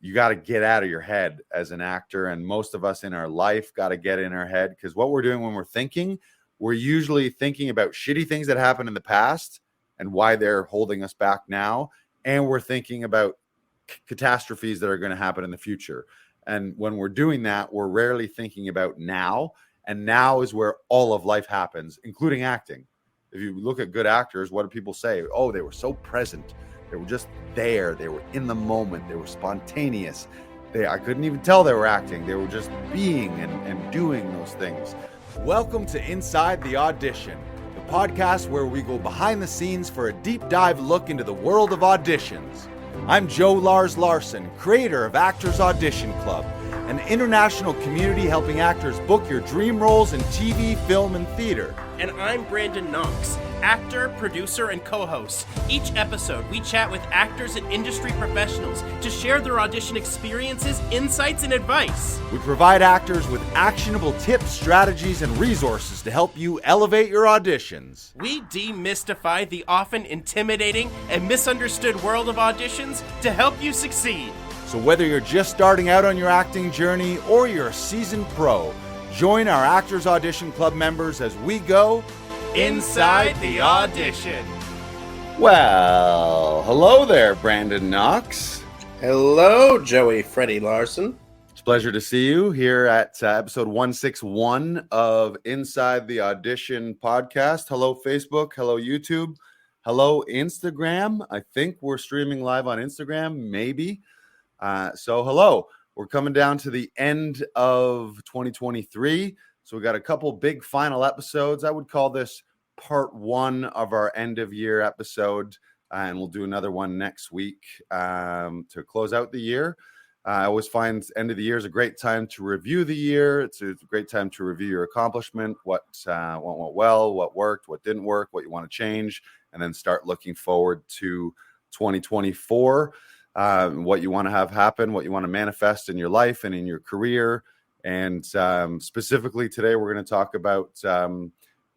you got to get out of your head as an actor. And most of us in our life got to get in our head, because what we're doing when we're thinking, we're usually thinking about shitty things that happened in the past and why they're holding us back now. And we're thinking about catastrophes that are going to happen in the future. And when we're doing that, we're rarely thinking about now. And now is where all of life happens, including acting. If you look at good actors, what do people say? Oh, they were so present. They were just there. They were in the moment. They were spontaneous. I couldn't even tell they were acting. They were just being and doing those things. Welcome to Inside the Audition, the podcast where we go behind the scenes for a deep dive look into the world of auditions. I'm Joe Larsen, creator of Actors Audition Club, an international community helping actors book your dream roles in TV, film, and theater. And I'm Brandon Knox, actor, producer, and co-host. Each episode, we chat with actors and industry professionals to share their audition experiences, insights, and advice. We provide actors with actionable tips, strategies, and resources to help you elevate your auditions. We demystify the often intimidating and misunderstood world of auditions to help you succeed. So whether you're just starting out on your acting journey or you're a seasoned pro, join our Actors Audition Club members as we go Inside the Audition. Well, hello there, Brandon Knox. Hello, Joey Freddy Larsen. It's a pleasure to see you here at episode 161 of Inside the Audition podcast. Hello, Facebook. Hello, YouTube. Hello, Instagram. I think we're streaming live on Instagram, maybe. So hello. We're coming down to the end of 2023. So we got a couple big final episodes. I would call this part one of our end of year episode. And we'll do another one next week to close out the year. I always find end of the year is a great time to review the year. It's a great time to review your accomplishment, what went well, what worked, what didn't work, what you want to change, and then start looking forward to 2024. What you want to have happen, what you want to manifest in your life and in your career. And specifically today, we're going to talk about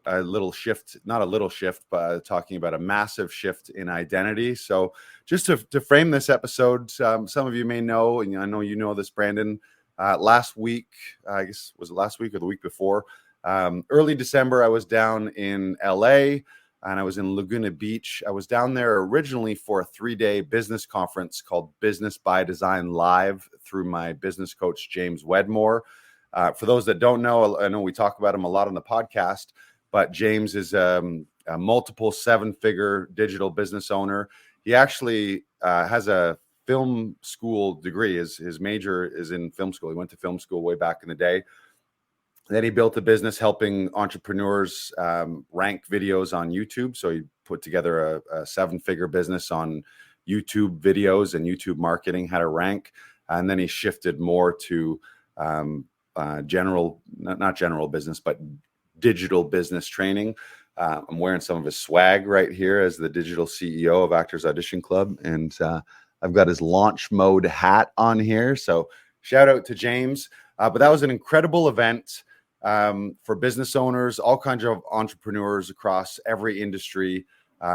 a little shift, not a little shift, but talking about a massive shift in identity. So just to frame this episode, some of you may know, and I know you know this, Brandon, last week, I guess, was it last week or the week before? Early December, I was down in LA. And I was in Laguna Beach. I was down there originally for a 3-day business conference called Business by Design Live through my business coach, James Wedmore. For those that don't know, I know we talk about him a lot on the podcast, but James is a multiple 7-figure digital business owner. He actually has a film school degree. His major is in film school. He went to film school way back in the day. Then he built a business helping entrepreneurs rank videos on YouTube. So he put together a 7-figure business on YouTube videos and YouTube marketing, how to rank. And then he shifted more to not general business, but digital business training. I'm wearing some of his swag right here as the digital CEO of Actors Audition Club. And I've got his launch mode hat on here. So shout out to James. But that was an incredible event. For business owners, all kinds of entrepreneurs across every industry.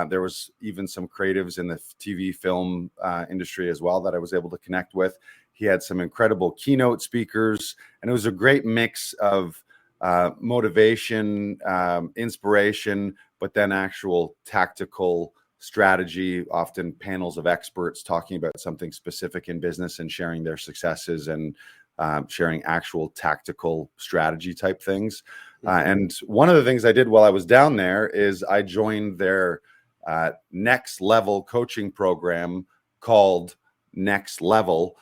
There was even some creatives in the TV film industry as well that I was able to connect with. He had some incredible keynote speakers, and it was a great mix of motivation, inspiration, but then actual tactical strategy, often panels of experts talking about something specific in business and sharing their successes and sharing actual tactical strategy type things. And one of the things I did while I was down there is I joined their next level coaching program called Next Level,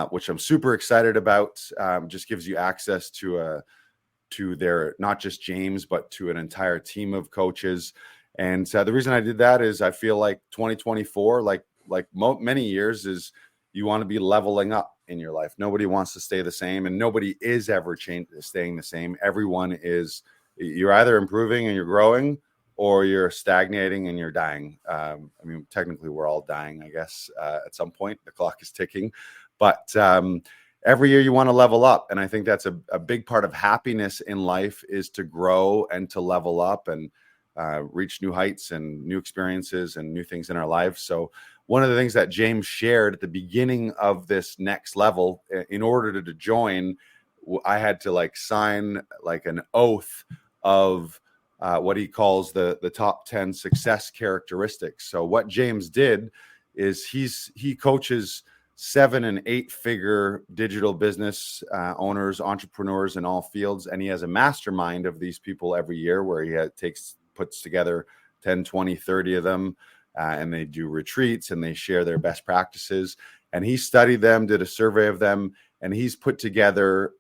which I'm super excited about. Just gives you access to their, not just James, but to an entire team of coaches. And the reason I did that is I feel like 2024, like many years, is you want to be leveling up in your life. Nobody wants to stay the same, and nobody is ever staying the same. Everyone is, you're either improving and you're growing, or you're stagnating and you're dying. I mean, technically we're all dying, I guess, at some point. The clock is ticking, but every year you want to level up. And I think that's a big part of happiness in life, is to grow and to level up and reach new heights and new experiences and new things in our lives. So one of the things that James shared at the beginning of this next level, in order to join, I had to like sign like an oath of what he calls the top 10 success characteristics. So what James did is he coaches 7 and 8 figure digital business owners, entrepreneurs in all fields, and he has a mastermind of these people every year where he puts together 10, 20, 30 of them, and they do retreats and they share their best practices. And he studied them, did a survey of them, and he's put together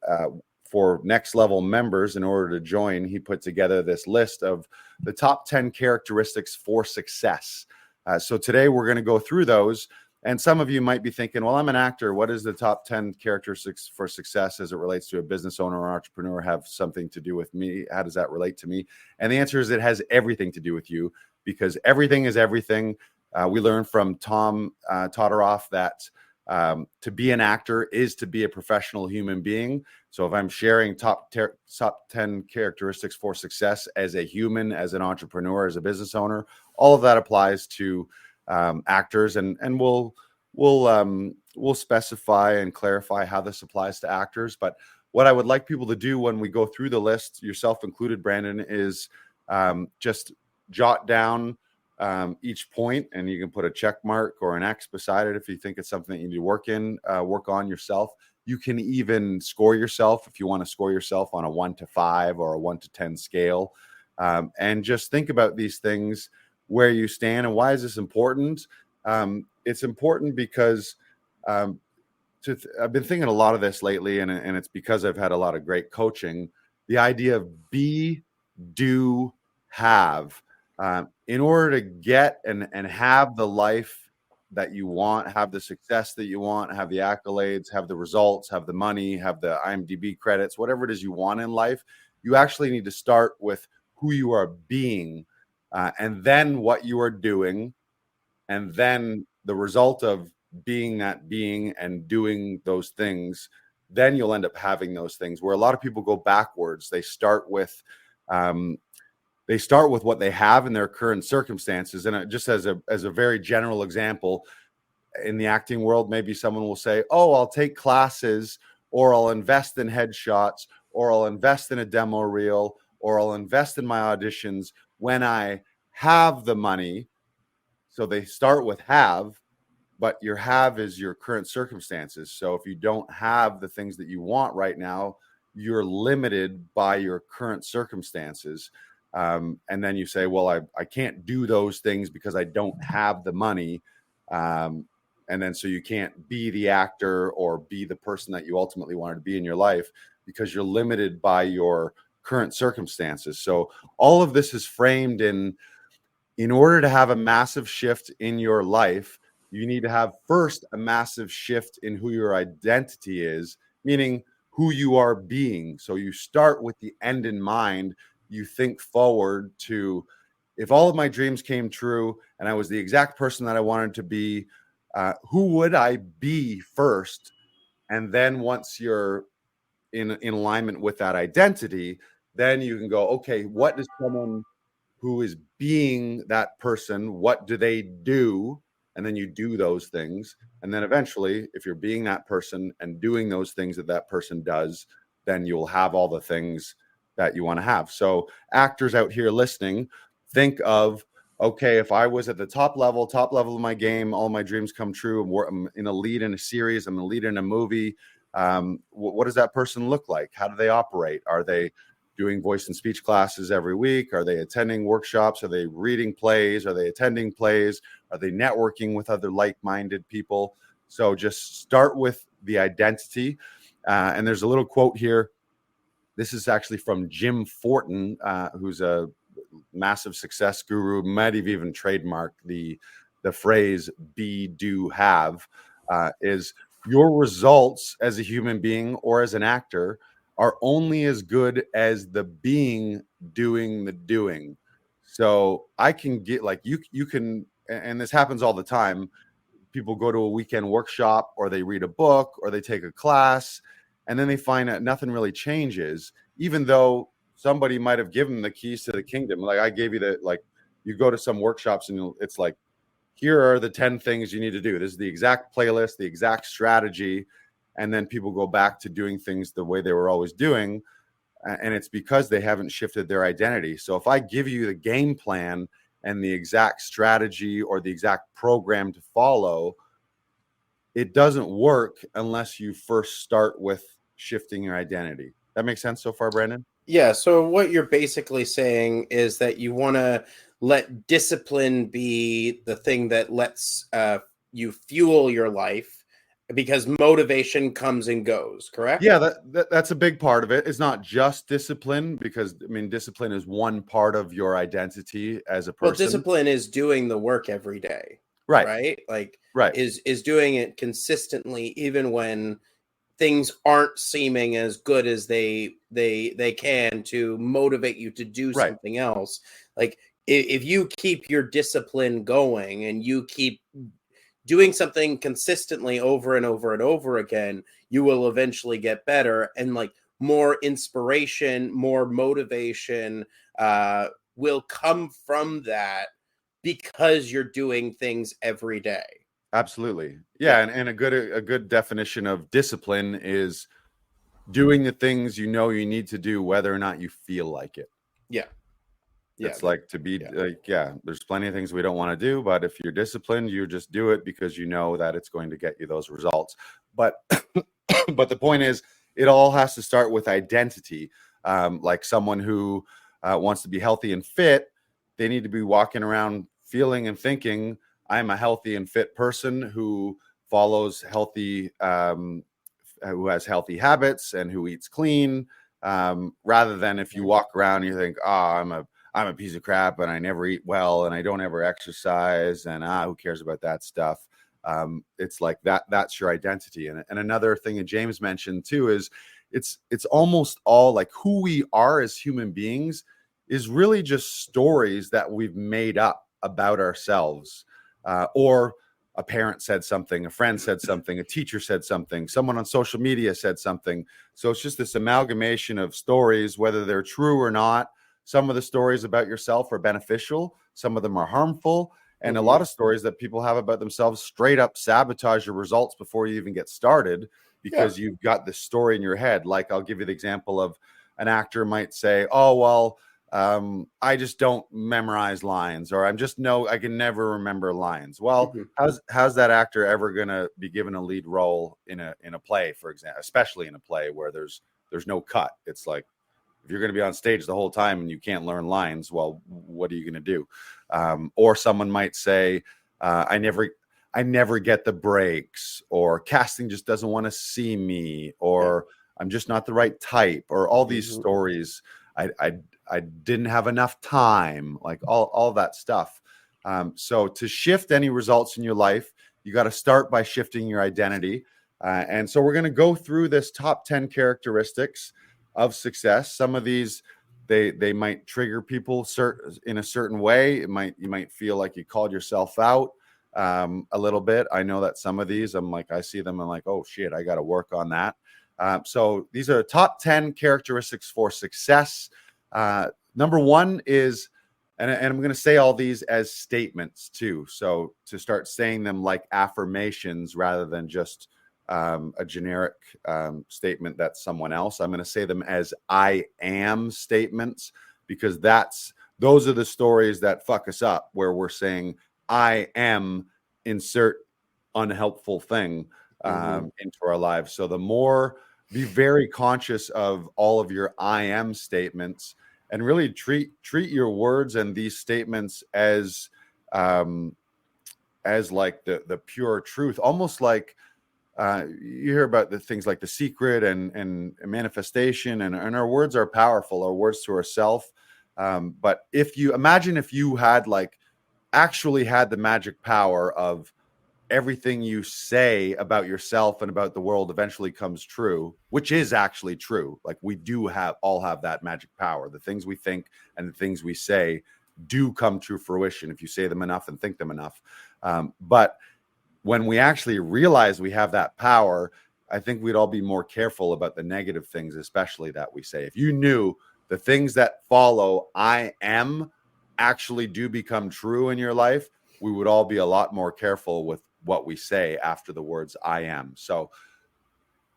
for next level members, in order to join, he put together this list of the top 10 characteristics for success. So today we're going to go through those. And some of you might be thinking, well, I'm an actor. What is the top 10 characteristics for success as it relates to a business owner or entrepreneur have something to do with me? How does that relate to me? And the answer is it has everything to do with you, because everything is everything. We learned from Tom Todoroff that to be an actor is to be a professional human being. So if I'm sharing top 10 characteristics for success as a human, as an entrepreneur, as a business owner, all of that applies to actors, and we'll specify and clarify how this applies to actors. But what I would like people to do when we go through the list, yourself included, Brandon, is just jot down each point, and you can put a check mark or an X beside it if you think it's something that you need to work on yourself. You can even score yourself if you want to score yourself on a 1 to 5 or a 1 to 10 scale, and just think about these things, where you stand. And why is this important? It's important because I've been thinking a lot of this lately, and it's because I've had a lot of great coaching. The idea of be, do, have. In order to get and have the life that you want, have the success that you want, have the accolades, have the results, have the money, have the IMDb credits, whatever it is you want in life, you actually need to start with who you are being, and then what you are doing, and then the result of being that being and doing those things, then you'll end up having those things. Where a lot of people go backwards, they start with what they have in their current circumstances. And just as a very general example, in the acting world, maybe someone will say, oh, I'll take classes, or I'll invest in headshots, or I'll invest in a demo reel, or I'll invest in my auditions when I have the money. So they start with have, but your have is your current circumstances. So if you don't have the things that you want right now, you're limited by your current circumstances. And then you say, well, I can't do those things because I don't have the money. And then so you can't be the actor or be the person that you ultimately wanted to be in your life, because you're limited by your current circumstances. So all of this is framed in order to have a massive shift in your life, you need to have first a massive shift in who your identity is, meaning who you are being. So you start with the end in mind. You think forward to, if all of my dreams came true and I was the exact person that I wanted to be, who would I be first? And then once you're in alignment with that identity, then you can go, okay, what does someone who is being that person, what do they do? And then you do those things. And then eventually, if you're being that person and doing those things that that person does, then you'll have all the things that you want to have. So actors out here listening, think of, okay, if I was at the top level of my game, all my dreams come true, I'm in a lead in a series, I'm a lead in a movie, what does that person look like? How do they operate? Are they doing voice and speech classes every week? Are they attending workshops? Are they reading plays? Are they attending plays? Are they networking with other like-minded people? So just start with the identity. And there's a little quote here. This is actually from Jim Fortin, who's a massive success guru, might have even trademarked the phrase be, do, have, is your results as a human being or as an actor are only as good as the being doing the doing. So I can get like, you can, and this happens all the time. People go to a weekend workshop, or they read a book, or they take a class, and then they find that nothing really changes, even though somebody might have given the keys to the kingdom. Like I gave you you go to some workshops and it's like here are the 10 things you need to do. This is the exact playlist, the exact strategy. And then people go back to doing things the way they were always doing. And it's because they haven't shifted their identity. So if I give you the game plan and the exact strategy or the exact program to follow, it doesn't work unless you first start with shifting your identity. That makes sense so far, Brandon? Yeah. So what you're basically saying is that you want to let discipline be the thing that lets you fuel your life, because motivation comes and goes, correct? Yeah, that's a big part of it. It's not just discipline, because I mean, discipline is one part of your identity as a person. Well, discipline is doing the work every day, right? Right? Like, Right. is doing it consistently, even when things aren't seeming as good as they can, to motivate you to do Right. something else. Like, if you keep your discipline going and you keep doing something consistently over and over and over again, you will eventually get better, and like more inspiration, more motivation will come from that, because you're doing things every day. Absolutely. Yeah, and a good definition of discipline is doing the things you know you need to do whether or not you feel like it. Yeah. It's like to be there's plenty of things we don't want to do, but if you're disciplined, you just do it because you know that it's going to get you those results. But but the point is, it all has to start with identity. Like someone who wants to be healthy and fit, they need to be walking around feeling and thinking, I'm a healthy and fit person who follows healthy, who has healthy habits and who eats clean, rather than if you walk around and you think, I'm a piece of crap and I never eat well and I don't ever exercise and who cares about that stuff. It's like that's your identity. And another thing that James mentioned too is it's almost all like who we are as human beings is really just stories that we've made up about ourselves. Or a parent said something, a friend said something, a teacher said something, someone on social media said something. So it's just this amalgamation of stories, whether they're true or not. Some of the stories about yourself are beneficial. Some of them are harmful. And a lot of stories that people have about themselves straight up sabotage your results before you even get started, because you've got this story in your head. Like, I'll give you the example of an actor might say, oh, well, I just don't memorize lines, or I can never remember lines. Well, how's that actor ever going to be given a lead role in a play, for example, especially in a play where there's no cut? It's like, if you're going to be on stage the whole time and you can't learn lines, well, what are you going to do? Or someone might say, I never get the breaks, or casting just doesn't want to see me, or I'm just not the right type, or all these stories. I didn't have enough time, like all that stuff. So to shift any results in your life, you got to start by shifting your identity. And so we're going to go through this top 10 characteristics of success. Some of these, they might trigger people in a certain way. You might feel like you called yourself out a little bit. I know that some of these, I see them, I'm like, oh shit, I got to work on that. So these are top 10 characteristics for success. Number one is, and I'm going to say all these as statements too. So to start saying them like affirmations rather than just a generic statement that's someone else, I'm going to say them as I am statements, because those are the stories that fuck us up, where we're saying I am insert unhelpful thing into our lives. So the more, be very conscious of all of your I am statements, and really treat your words and these statements as like the pure truth, almost like you hear about the things like The Secret and manifestation, and our words are powerful, our words to ourselves. But if you had actually had the magic power of everything you say about yourself and about the world eventually comes true, which is actually true. Like, we do all have that magic power. The things we think and the things we say do come to fruition if you say them enough and think them enough. But when we actually realize we have that power, I think we'd all be more careful about the negative things, especially that we say. If you knew the things that follow I am actually do become true in your life, we would all be a lot more careful with what we say after the words I am. So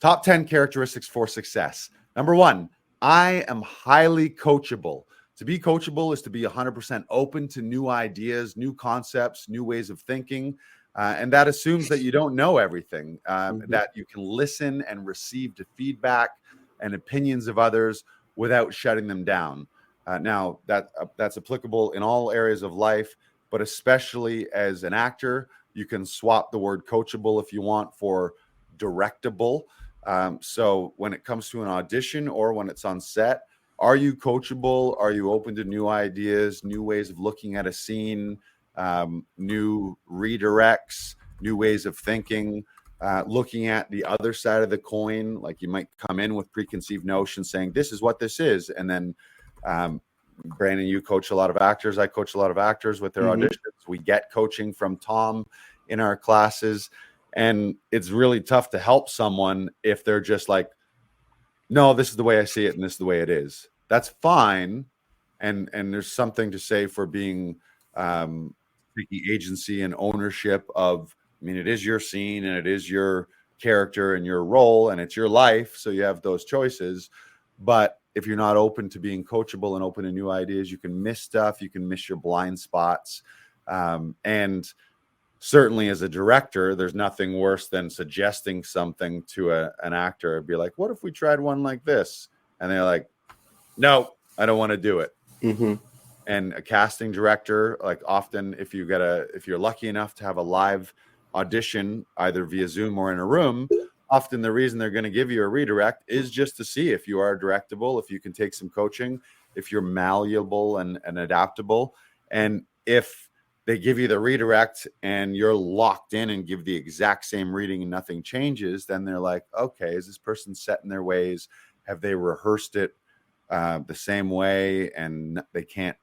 top 10 characteristics for success. Number 1, I am highly coachable. To be coachable is to be 100% open to new ideas, new concepts, new ways of thinking. And that assumes that you don't know everything, that you can listen and receive the feedback and opinions of others without shutting them down. Now, that's applicable in all areas of life, but especially as an actor, you can swap the word coachable if you want for directable. So when it comes to an audition or when it's on set, are you coachable? Are you open to new ideas, new ways of looking at a scene, new redirects, new ways of thinking, looking at the other side of the coin? Like you might come in with preconceived notions saying, this is what this is. And then Brandon, you coach a lot of actors. I coach a lot of actors with their auditions. We get coaching from Tom in our classes. And it's really tough to help someone if they're just like, no, this is the way I see it and this is the way it is. That's fine. And there's something to say for being taking agency and ownership of, I mean, it is your scene and it is your character and your role and it's your life. So you have those choices. But if you're not open to being coachable and open to new ideas, you can miss stuff. You can miss your blind spots. And certainly as a director, there's nothing worse than suggesting something to an actor and be like, what if we tried one like this? And they're like, no, I don't want to do it. And a casting director, like often if you're lucky enough to have a live audition, either via Zoom or in a room, often the reason they're going to give you a redirect is just to see if you are directable, if you can take some coaching, if you're malleable and adaptable. And if they give you the redirect and you're locked in and give the exact same reading and nothing changes, then they're like, okay, is this person set in their ways? Have they rehearsed it the same way? And they can't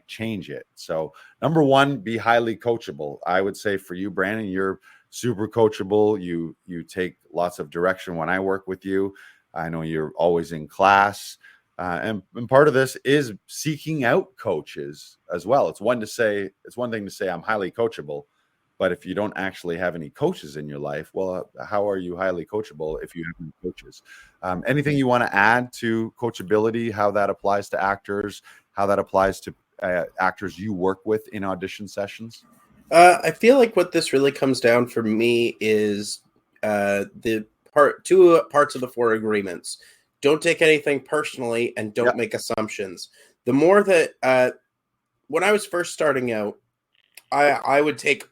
change it. So number 1, be highly coachable. I would say for you, Brandon, you're super coachable. You take lots of direction when I work with you. I know you're always in class. And part of this is seeking out coaches as well. It's one thing to say I'm highly coachable, but if you don't actually have any coaches in your life, well, how are you highly coachable if you have any coaches? Anything you want to add to coachability, how that applies to actors, how that applies to actors you work with in audition sessions? I feel like what this really comes down for me is two parts of the 4 agreements. Don't take anything personally and don't make assumptions. The more that when I was first starting out, I would take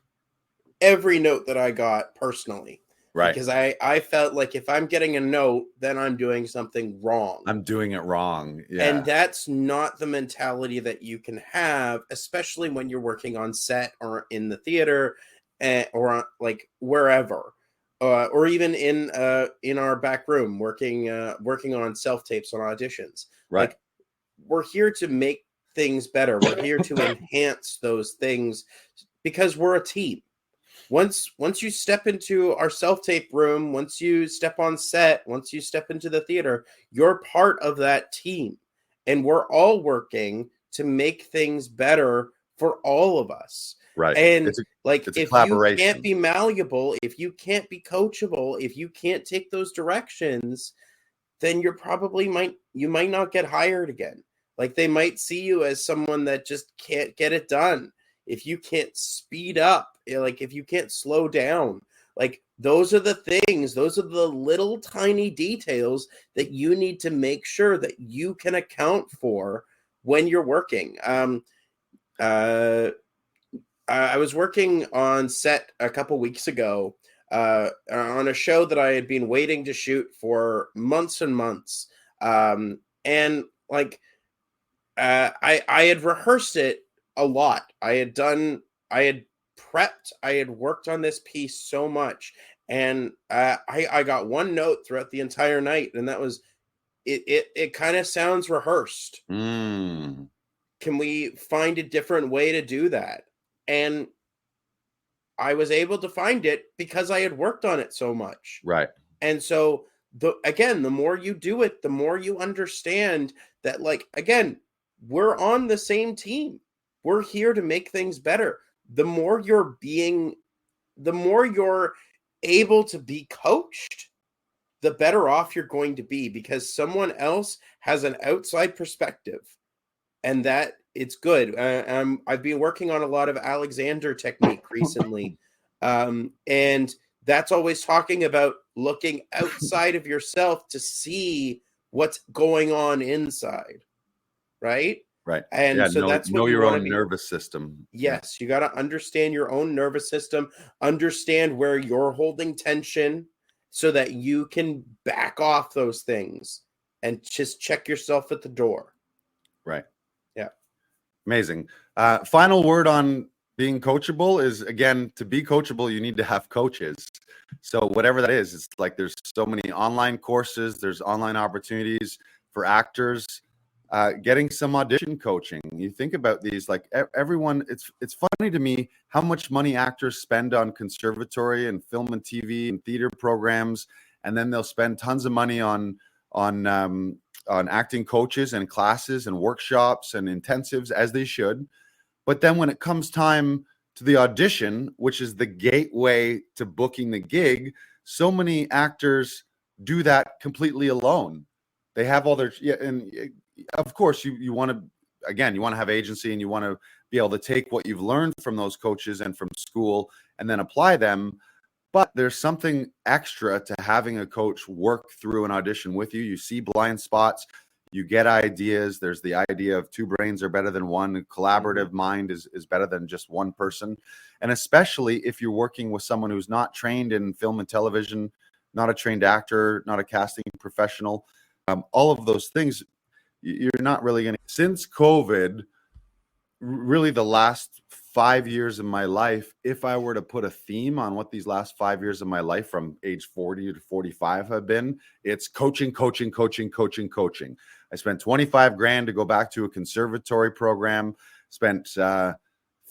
every note that I got personally. Right. Because I felt like if I'm getting a note, then I'm doing something wrong. I'm doing it wrong. Yeah. And that's not the mentality that you can have, especially when you're working on set or in the theater or like wherever. Or even in our back room working on self-tapes on auditions. Right. Like, we're here to make things better. We're here to enhance those things because we're a team. Once you step into our self-tape room, once you step on set, once you step into the theater, you're part of that team. And we're all working to make things better for all of us. Right. And if you can't be malleable, if you can't be coachable, if you can't take those directions, then you might not get hired again. Like, they might see you as someone that just can't get it done. If you can't speed up, like if you can't slow down, like those are the things, those are the little tiny details that you need to make sure that you can account for when you're working. I was working on set a couple weeks ago on a show that I had been waiting to shoot for months and months. And like, I had rehearsed it a lot. I had prepped, I had worked on this piece so much. And I got one note throughout the entire night, and that was, it kind of sounds rehearsed. Can we find a different way to do that? And I was able to find it because I had worked on it so much. Right. And so the more you do it, the more you understand that, like, again, we're on the same team. We're here to make things better. the more you're able to be coached, the better off you're going to be, because someone else has an outside perspective, and that it's good. I've been working on a lot of Alexander technique recently, and that's always talking about looking outside of yourself to see what's going on inside, right? Right. And Yeah. so that's what Know you your want to own be. nervous system. Yes, you got to understand your own nervous system, understand where you're holding tension so that you can back off those things and just check yourself at the door. Right. Yeah. Amazing. Final word on being coachable is, again, to be coachable, you need to have coaches. So whatever that is, it's like there's so many online courses, there's online opportunities for actors. Getting some audition coaching. You think about these, like everyone, it's funny to me how much money actors spend on conservatory and film and TV and theater programs, and then they'll spend tons of money on acting coaches and classes and workshops and intensives, as they should. But then when it comes time to the audition, which is the gateway to booking the gig, so many actors do that completely alone. They have all their, and of course you want to, again, you want to have agency, and you want to be able to take what you've learned from those coaches and from school and then apply them. But there's something extra to having a coach work through an audition with you. You see blind spots, you get ideas. There's the idea of two brains are better than one. A collaborative mind is better than just one person. And especially if you're working with someone who's not trained in film and television, not a trained actor, not a casting professional, all of those things, you're not really going to. Since COVID, really the last 5 years of my life, if I were to put a theme on what these last 5 years of my life from age 40 to 45 have been, it's coaching. I spent 25 grand to go back to a conservatory program, spent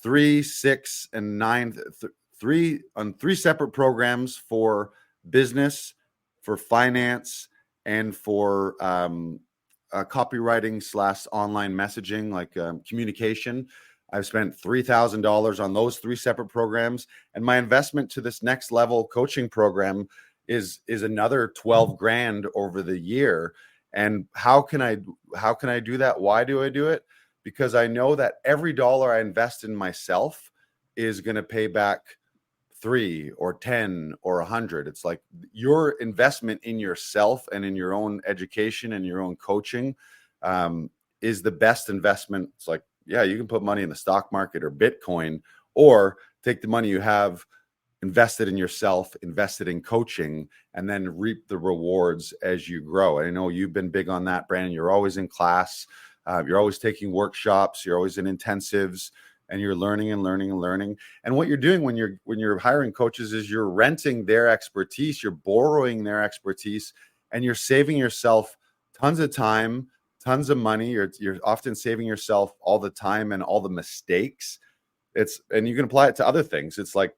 3, 6, and 9, on 3 separate programs for business, for finance, and for copywriting / online messaging, like communication. I've spent $3,000 on those 3 separate programs, and my investment to this next level coaching program is another 12 grand over the year. And how can I do that? Why do I do it? Because I know that every dollar I invest in myself is going to pay back 3 or 10 or 100. It's like your investment in yourself and in your own education and your own coaching is the best investment. It's like, yeah, you can put money in the stock market or Bitcoin, or take the money you have, invested in yourself, invested in coaching, and then reap the rewards as you grow. I know you've been big on that, Brandon. You're always in class. You're always taking workshops. You're always in intensives, and you're learning and learning and learning. And what you're doing when you're hiring coaches is you're renting their expertise, you're borrowing their expertise, and you're saving yourself tons of time, tons of money. You're often saving yourself all the time and all the mistakes. And you can apply it to other things. It's like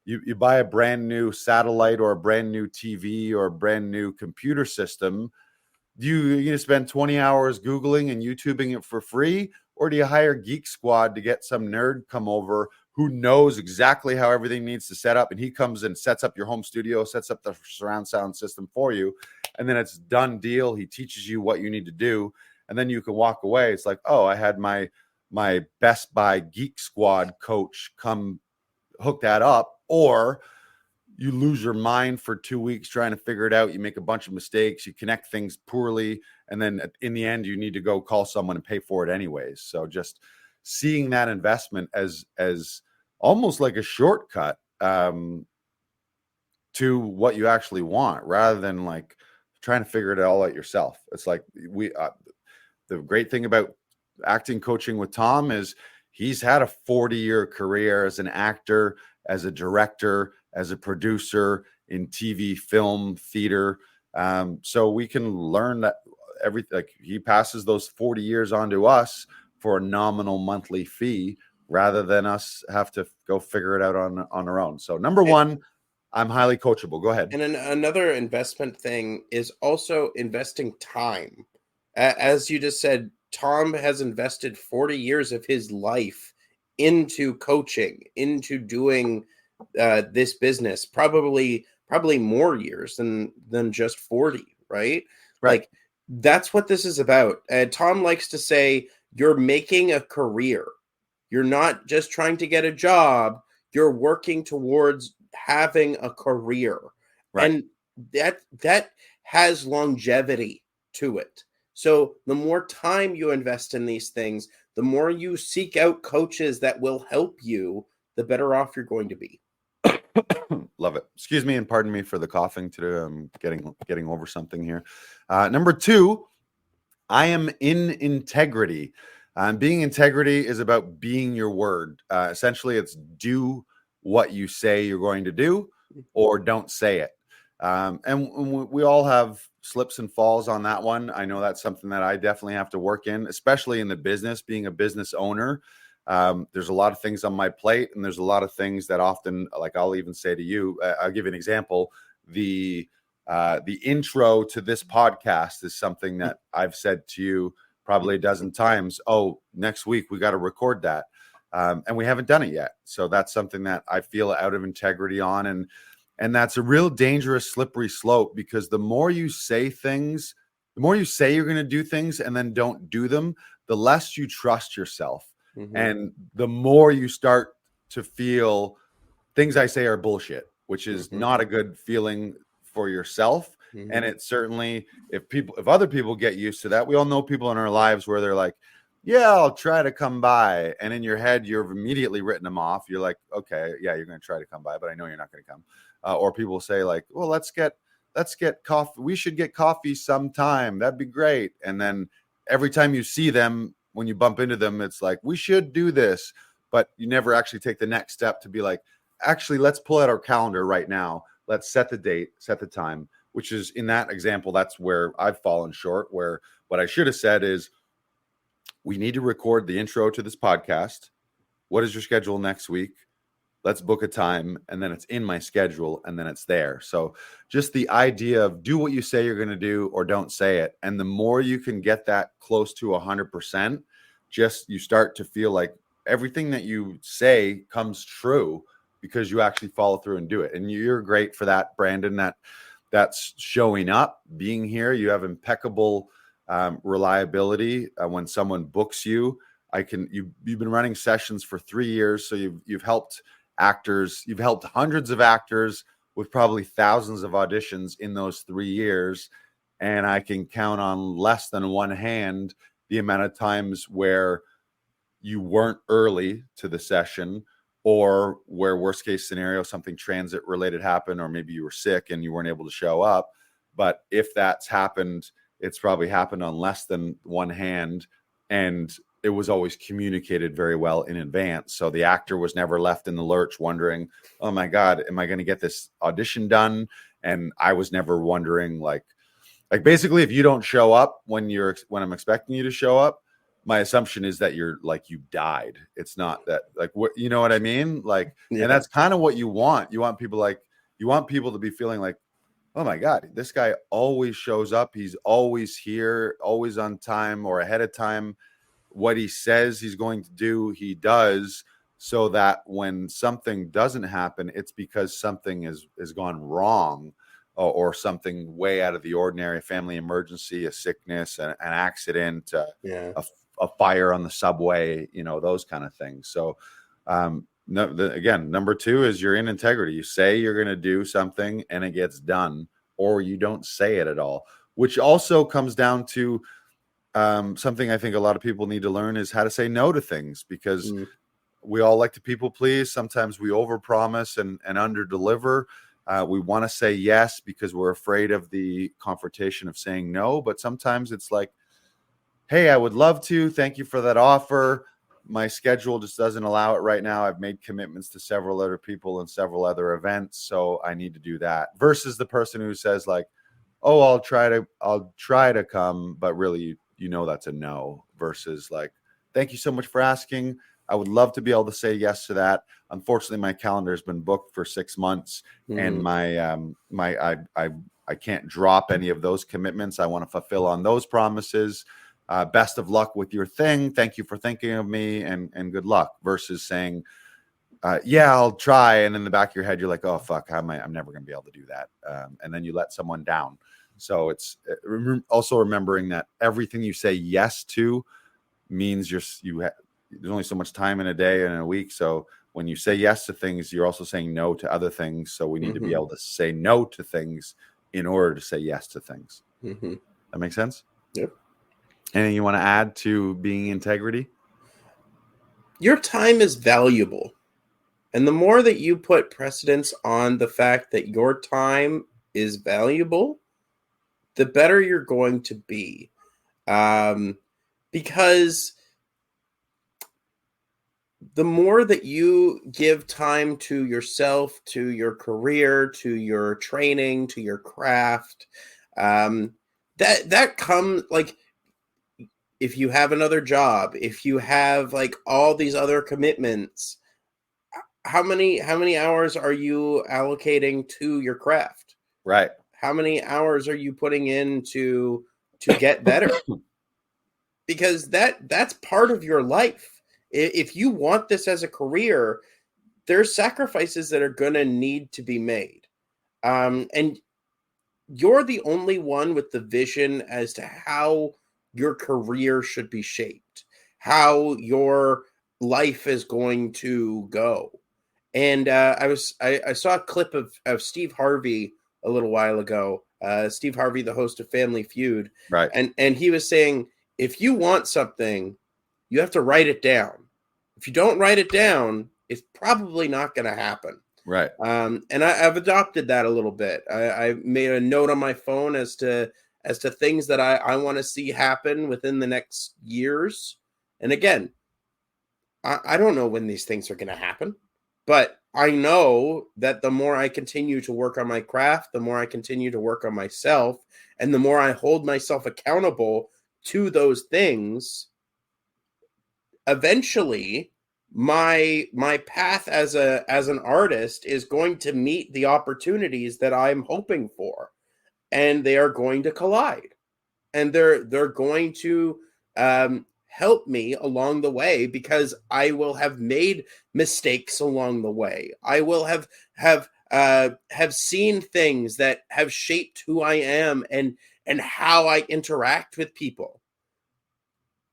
you buy a brand new satellite or a brand new TV or a brand new computer system. You're going to spend 20 hours Googling and YouTubing it for free? Or do you hire Geek Squad to get some nerd come over who knows exactly how everything needs to set up, and he comes and sets up your home studio, sets up the surround sound system for you, and then it's done deal. He teaches you what you need to do, and then you can walk away. It's like, oh, I had my Best Buy Geek Squad coach come hook that up. Or you lose your mind for 2 weeks trying to figure it out. You make a bunch of mistakes. You connect things poorly. And then in the end, you need to go call someone and pay for it anyways. So just seeing that investment as almost like a shortcut to what you actually want, rather than like trying to figure it all out yourself. It's like the great thing about acting coaching with Tom is he's had a 40-year career as an actor, as a director, as a producer in TV, film, theater. So we can learn that everything. Like, he passes those 40 years on to us for a nominal monthly fee, rather than us have to go figure it out on our own. So number one, I'm highly coachable. Go ahead. And another investment thing is also investing time. As you just said, Tom has invested 40 years of his life into coaching, into doing this business, probably more years than just 40, right? Right. Like, that's what this is about. Tom likes to say, you're making a career. You're not just trying to get a job. You're working towards having a career. Right. And that has longevity to it. So the more time you invest in these things, the more you seek out coaches that will help you, the better off you're going to be. Love it. Excuse me and pardon me for the coughing today. I'm getting over something here. Number 2, I am in integrity. Being integrity is about being your word. Essentially, it's do what you say you're going to do, or don't say it. And we all have slips and falls on that one. I know that's something that I definitely have to work in, especially in the business, being a business owner. There's a lot of things on my plate, and there's a lot of things that often, like I'll even say to you, I'll give you an example. The intro to this podcast is something that I've said to you probably a dozen times. Oh, next week we got to record that. And we haven't done it yet. So that's something that I feel out of integrity on. And that's a real dangerous, slippery slope, because the more you say things, the more you say you're going to do things and then don't do them, the less you trust yourself. Mm-hmm. And the more you start to feel things I say are bullshit, which is not a good feeling for yourself. Mm-hmm. And it's certainly, if other people get used to that, we all know people in our lives where they're like, yeah, I'll try to come by. And in your head, you've immediately written them off. You're like, okay, yeah, you're going to try to come by, but I know you're not going to come. Or people say like, well, let's get coffee. We should get coffee sometime. That'd be great. And then every time you see them, when you bump into them, it's like, we should do this, but you never actually take the next step to be like, actually, let's pull out our calendar right now. Let's set the date, set the time, which is, in that example, that's where I've fallen short, where what I should have said is, we need to record the intro to this podcast. What is your schedule next week? Let's book a time, and then it's in my schedule, and then it's there. So just the idea of do what you say you're going to do, or don't say it. And the more you can get that close to 100%, just you start to feel like everything that you say comes true because you actually follow through and do it. And you're great for that, Brandon. That's showing up, being here. You have impeccable reliability. When someone books you, you've been running sessions for 3 years, so you've helped actors. You've helped hundreds of actors with probably thousands of auditions in those 3 years. And I can count on less than one hand the amount of times where you weren't early to the session, or where worst case scenario, something transit related happened, or maybe you were sick and you weren't able to show up. But if that's happened, it's probably happened on less than one hand. And it was always communicated very well in advance. So the actor was never left in the lurch wondering, oh my God, am I going to get this audition done? And I was never wondering, like basically, if you don't show up when I'm expecting you to show up, my assumption is that you're like, you died. It's not that, like, what, you know what I mean? Like, Yeah. And that's kind of what you want. You want people to be feeling like, oh my God, this guy always shows up. He's always here, always on time or ahead of time. What he says he's going to do, he does, so that when something doesn't happen, it's because something has gone wrong, or something way out of the ordinary, a family emergency, a sickness, an accident, a fire on the subway, those kind of things. So again, number 2 is you're in integrity. You say you're going to do something and it gets done, or you don't say it at all, which also comes down to something I think a lot of people need to learn is how to say no to things, because we all like to people please. Sometimes we overpromise and underdeliver. We want to say yes because we're afraid of the confrontation of saying no. But sometimes it's like, hey, I would love to. Thank you for that offer. My schedule just doesn't allow it right now. I've made commitments to several other people and several other events, so I need to do that. Versus the person who says like, oh, I'll try to come, but really, that's a no. Versus like, thank you so much for asking. I would love to be able to say yes to that. Unfortunately, my calendar has been booked for 6 months, and I can't drop any of those commitments. I want to fulfill on those promises. best of luck with your thing. Thank you for thinking of me, and good luck, versus saying, yeah, I'll try. And in the back of your head, you're like, oh, fuck, I'm never going to be able to do that. And then you let someone down. So it's also remembering that everything you say yes to means there's only so much time in a day and in a week. So when you say yes to things, you're also saying no to other things. So we need to be able to say no to things in order to say yes to things. That makes sense? Yep. Anything you want to add to being integrity? Your time is valuable. And the more that you put precedence on the fact that your time is valuable, the better you're going to be. Because the more that you give time to yourself, to your career, to your training, to your craft, that comes, like, if you have another job, if you have like all these other commitments, how many hours are you allocating to your craft? Right. How many hours are you putting in to get better? Because that's part of your life. If you want this as a career, there's sacrifices that are going to need to be made. And you're the only one with the vision as to how your career should be shaped, how your life is going to go. And I saw a clip of Steve Harvey a little while ago. Steve Harvey, the host of Family Feud. Right. And he was saying, if you want something, you have to write it down. If you don't write it down, it's probably not going to happen. Right. And I've adopted that a little bit. I made a note on my phone as to things that I want to see happen within the next years. And again, I don't know when these things are going to happen, but I know that the more I continue to work on my craft, the more I continue to work on myself, and the more I hold myself accountable to those things, eventually my path as an artist is going to meet the opportunities that I'm hoping for, and they are going to collide, and they're going to help me along the way, because I will have made mistakes along the way. I will have seen things that have shaped who I am and how I interact with people.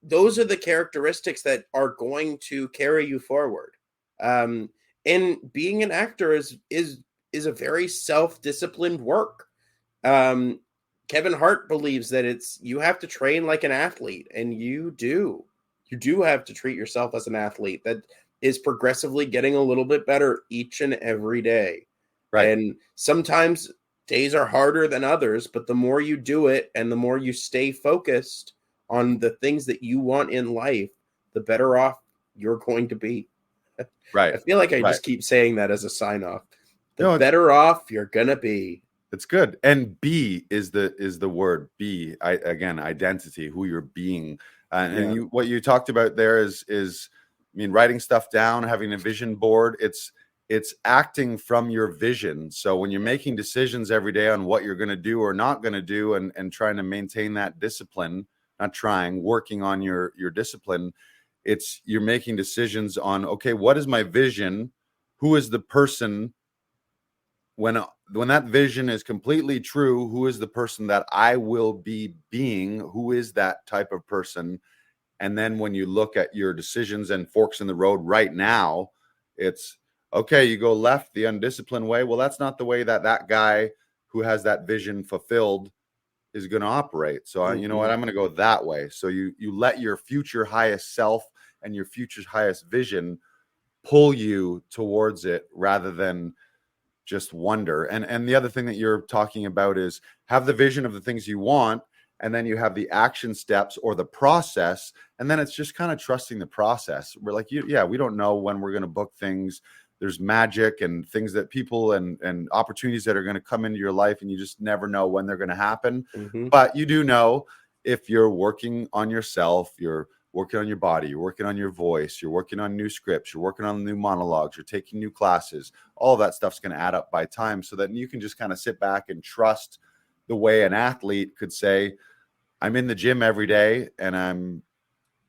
Those are the characteristics that are going to carry you forward. And being an actor is a very self-disciplined work. Kevin Hart believes that you have to train like an athlete, and you do have to treat yourself as an athlete that is progressively getting a little bit better each and every day. Right. And sometimes days are harder than others, but the more you do it and the more you stay focused on the things that you want in life, the better off you're going to be. Right. I feel like I just keep saying that as a sign off. The better off you're going to be. It's good. And be is the word. Be, again, identity, who you're being. And what you talked about there is I mean, writing stuff down, having a vision board. It's acting from your vision. So when you're making decisions every day on what you're going to do or not going to do, and trying to maintain that discipline, working on your discipline, you're making decisions on, okay, what is my vision? Who is the person? When that vision is completely true, who is the person that I will be being? Who is that type of person? And then when you look at your decisions and forks in the road right now, it's, okay, you go left the undisciplined way. Well, that's not the way that guy who has that vision fulfilled is going to operate. So you know what, I'm going to go that way. So you let your future highest self and your future's highest vision pull you towards it, rather than just wonder. And the other thing that you're talking about is have the vision of the things you want, and then you have the action steps or the process, and then it's just kind of trusting the process. We're like, we don't know when we're going to book things. There's magic and things that people and opportunities that are going to come into your life, and you just never know when they're going to happen. But you do know, if you're working on yourself, you're working on your body, you're working on your voice, you're working on new scripts, you're working on new monologues, you're taking new classes, all that stuff's going to add up by time, so that you can just kind of sit back and trust the way an athlete could say, I'm in the gym every day and I'm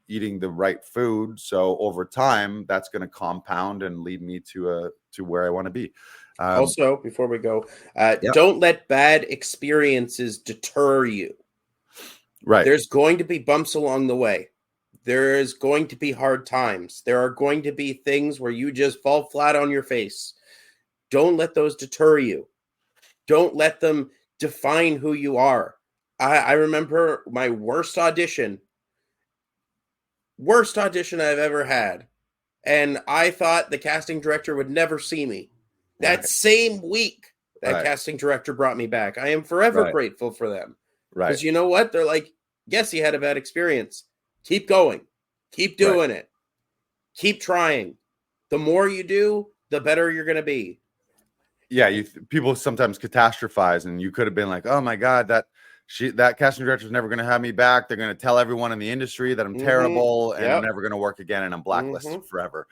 eating the right food. So over time, that's going to compound and lead me to where I want to be. Also, before we go, Yep. don't let bad experiences deter you. Right. There's going to be bumps along the way. There is going to be hard times. There are going to be things where you just fall flat on your face. Don't let those deter you. Don't let them define who you are. I remember my worst audition I've ever had. And I thought the casting director would never see me. That Right. same week, that Right. casting director brought me back. I am forever Right. grateful for them. Right. Because you know what? They're like, yes, you had a bad experience. Keep going. Keep doing it. Keep trying. The more you do, the better you're going to be. Yeah, people sometimes catastrophize, and you could have been like, "Oh my God, that casting director is never going to have me back. They're going to tell everyone in the industry that I'm terrible and I'm never going to work again, and I'm blacklisted forever."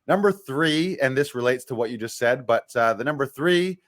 Number 3, and this relates to what you just said, but the number 3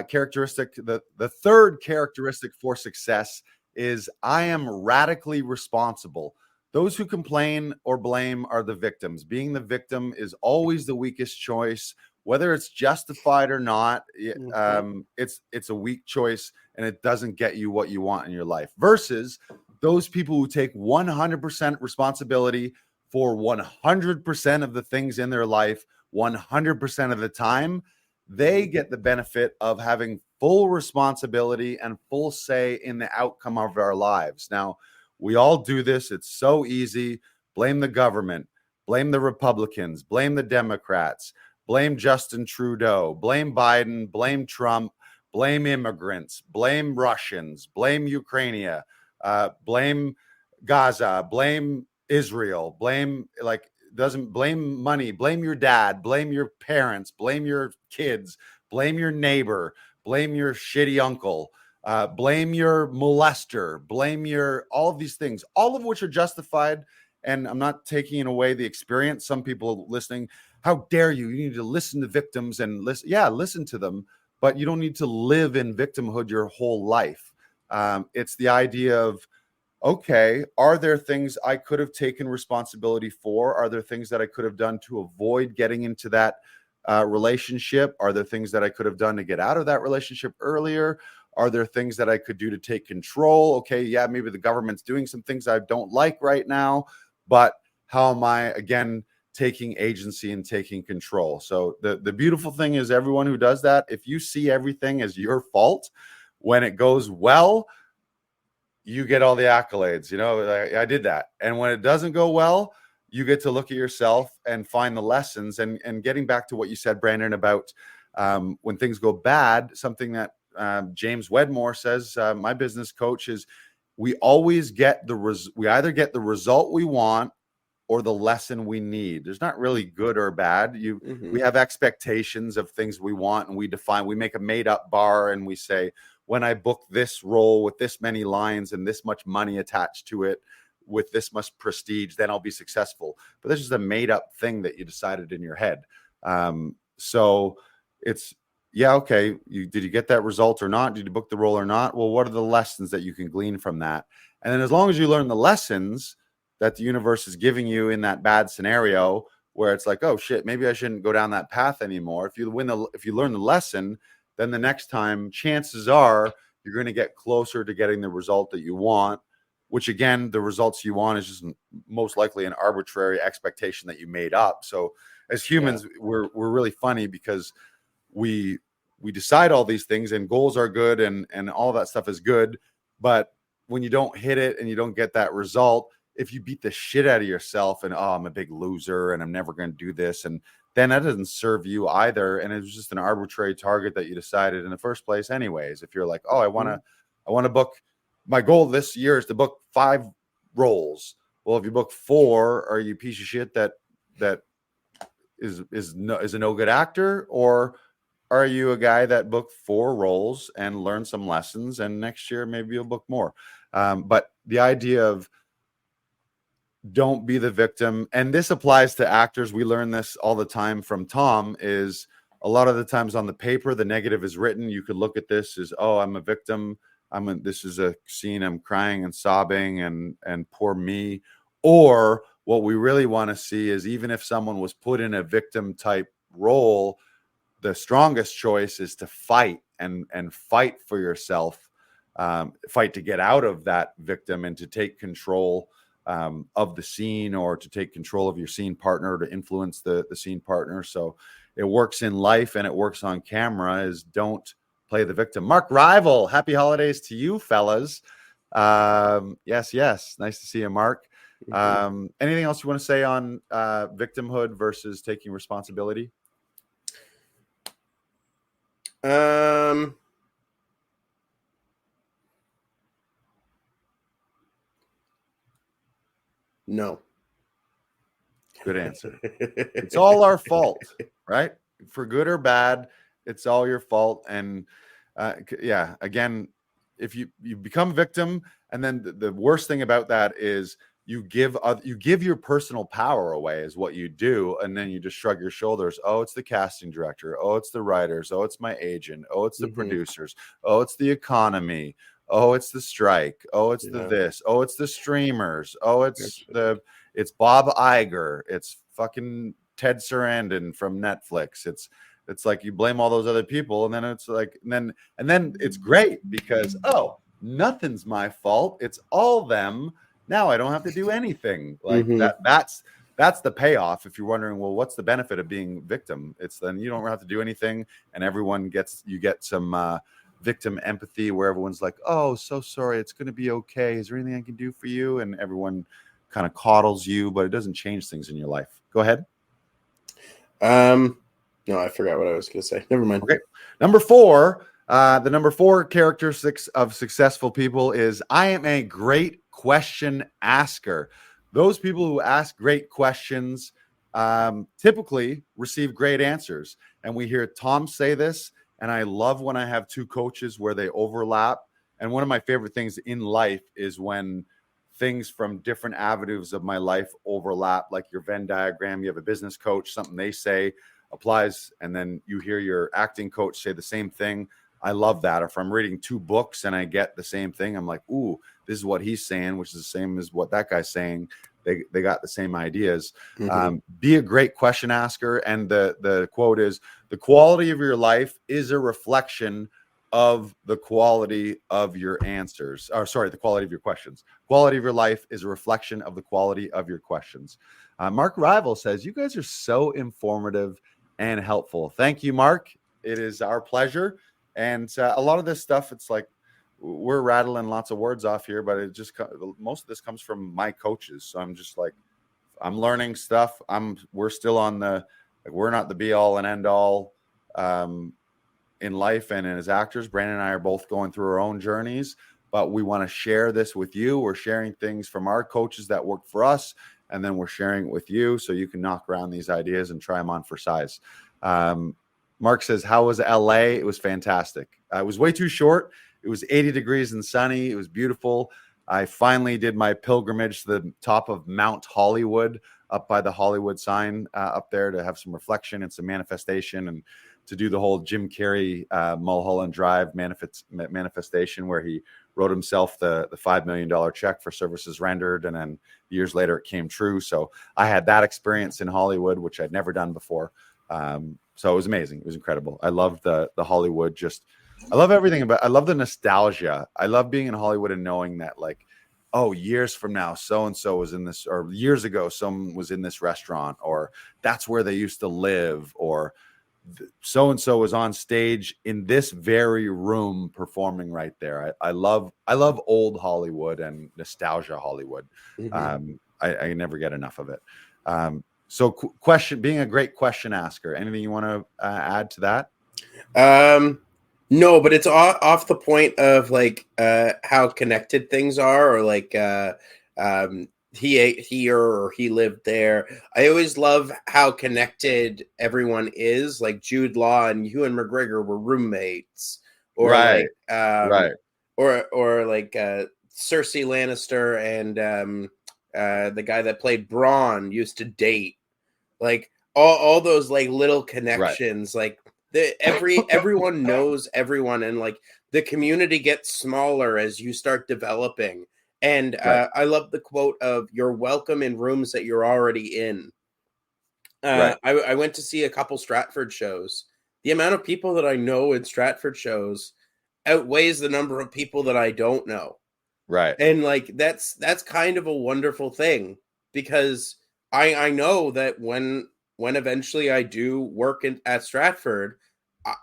characteristic, the third characteristic for success is I am radically responsible. Those who complain or blame are the victims. Being the victim is always the weakest choice. Whether it's justified or not, it's a weak choice, and it doesn't get you what you want in your life. Versus those people who take 100% responsibility for 100% of the things in their life, 100% of the time, they get the benefit of having full responsibility and full say in the outcome of our lives. Now, we all do this. It's so easy. Blame the government, blame the Republicans, blame the Democrats, blame Justin Trudeau, blame Biden, blame Trump, blame immigrants, blame Russians, blame Ukraine, blame Gaza, blame Israel, blame money, blame your dad, blame your parents, blame your kids, blame your neighbor, blame your shitty uncle, blame your molester, blame all of these things, all of which are justified. And I'm not taking away the experience. Some people listening, how dare you? You need to listen to victims and listen. Yeah, listen to them, but you don't need to live in victimhood your whole life. It's the idea of, okay, are there things I could have taken responsibility for? Are there things that I could have done to avoid getting into that relationship? Are there things that I could have done to get out of that relationship earlier? Are there things that I could do to take control? Okay, yeah, maybe the government's doing some things I don't like right now, but how am I, again, taking agency and taking control? So the beautiful thing is, everyone who does that, if you see everything as your fault, when it goes well, you get all the accolades. I did that. And when it doesn't go well, you get to look at yourself and find the lessons. And getting back to what you said, Brandon, about when things go bad, something that James Wedmore says, my business coach, is we always get we either get the result we want or the lesson we need. There's not really good or bad. We have expectations of things we want, and we make a made up bar, and we say, when I book this role with this many lines and this much money attached to it, with this much prestige, then I'll be successful. But this is a made up thing that you decided in your head. So it's, yeah, okay, did you get that result or not? Did you book the role or not? Well, what are the lessons that you can glean from that? And then as long as you learn the lessons that the universe is giving you in that bad scenario, where it's like, oh shit, maybe I shouldn't go down that path anymore. If you learn the lesson, then the next time, chances are you're going to get closer to getting the result that you want, which again, the results you want is just most likely an arbitrary expectation that you made up. So as humans, we're really funny, because we decide all these things, and goals are good, and all that stuff is good. But when you don't hit it and you don't get that result, if you beat the shit out of yourself and, oh, I'm a big loser and I'm never going to do this, and then that doesn't serve you either. And it's just an arbitrary target that you decided in the first place anyways. If you're like, oh, I want to book, my goal this year is to book 5 roles. Well, if you book 4, are you a piece of shit that is a no good actor? Or are you a guy that booked 4 roles and learned some lessons, and next year maybe you'll book more? But the idea of, don't be the victim, and this applies to actors. We learn this all the time from Tom, is a lot of the times on the paper, the negative is written. You could look at this as, oh, I'm a victim. this is a scene, I'm crying and sobbing and poor me. Or what we really want to see is, even if someone was put in a victim type role, the strongest choice is to fight and fight for yourself, fight to get out of that victim and to take control of the scene, or to take control of your scene partner, to influence the scene partner. So it works in life and it works on camera, is don't play the victim. Mark Rival, happy holidays to you, fellas. Yes. Nice to see you, Mark. Anything else you want to say on victimhood versus taking responsibility? No. Good answer. It's all our fault, right? For good or bad, it's all your fault. And yeah, again, if you become victim, and then the worst thing about that is you give your personal power away, is what you do, and then you just shrug your shoulders. Oh, it's the casting director. Oh, it's the writers. Oh, it's my agent. Oh, it's the producers. Oh, it's the economy. Oh, it's the strike. Oh, it's the this. Oh, it's the streamers. Oh, it's Bob Iger. It's fucking Ted Sarandon from Netflix. It's like you blame all those other people, and then it's like, and then it's great because, oh, nothing's my fault. It's all them. Now I don't have to do anything. Like that's the payoff. If you're wondering, well, what's the benefit of being victim? It's then you don't have to do anything, and you get some victim empathy, where everyone's like, oh, so sorry, it's going to be okay. Is there anything I can do for you? And everyone kind of coddles you, but it doesn't change things in your life. Go ahead. No, I forgot what I was going to say. Never mind. Okay. Number 4, the number 4 characteristics of successful people is, I am a great question asker. Those people who ask great questions typically receive great answers. And we hear Tom say this, and I love when I have 2 coaches where they overlap. And one of my favorite things in life is when things from different avenues of my life overlap, like your Venn diagram. You have a business coach, something they say applies, and then you hear your acting coach say the same thing. I love that. If I'm reading 2 books and I get the same thing, I'm like, ooh, this is what he's saying, which is the same as what that guy's saying. They got the same ideas. Be a great question asker. And the quote is, the quality of your life is a reflection of the quality of your answers. Or sorry, the quality of your questions. Quality of your life is a reflection of the quality of your questions. Mark Rival says, you guys are so informative and helpful. Thank you, Mark. It is our pleasure. And a lot of this stuff, it's like we're rattling lots of words off here, but it just most of this comes from my coaches. So I'm just like, I'm learning stuff. We're still on we're not the be all and end all in life and as actors. Brandon and I are both going through our own journeys, but we want to share this with you. We're sharing things from our coaches that work for us, and then we're sharing it with you so you can knock around these ideas and try them on for size. Mark says, how was LA? It was fantastic. It was way too short. It was 80 degrees and sunny. It was beautiful. I finally did my pilgrimage to the top of Mount Hollywood, up by the Hollywood sign up there, to have some reflection and some manifestation, and to do the whole Jim Carrey Mulholland Drive manifestation, where he wrote himself the $5 million check for services rendered. And then years later it came true. So I had that experience in Hollywood, which I'd never done before. So it was amazing. It was incredible. I love the Hollywood. I love everything I love the nostalgia. I love being in Hollywood and knowing that, like, oh, years from now, so-and-so was in this, or years ago, someone was in this restaurant, or that's where they used to live, or so-and-so was on stage in this very room performing right there. I love old Hollywood and nostalgia Hollywood. I never get enough of it. So being a great question asker, anything you want to add to that? No, but it's off the point of like how connected things are, or like he ate here or he lived there. I always love how connected everyone is. Like Jude Law and Ewan McGregor were roommates, or right, like, or like Cersei Lannister and the guy that played Bronn used to date. Like all those like little connections, right. Like everyone knows everyone, and like the community gets smaller as you start developing. And Right. I love the quote of "You're welcome in rooms that you're already in." Right. I went to see a couple Stratford shows. The amount of people that I know in Stratford shows outweighs the number of people that I don't know. Right. And like that's kind of a wonderful thing, because I know that when eventually I do work at Stratford,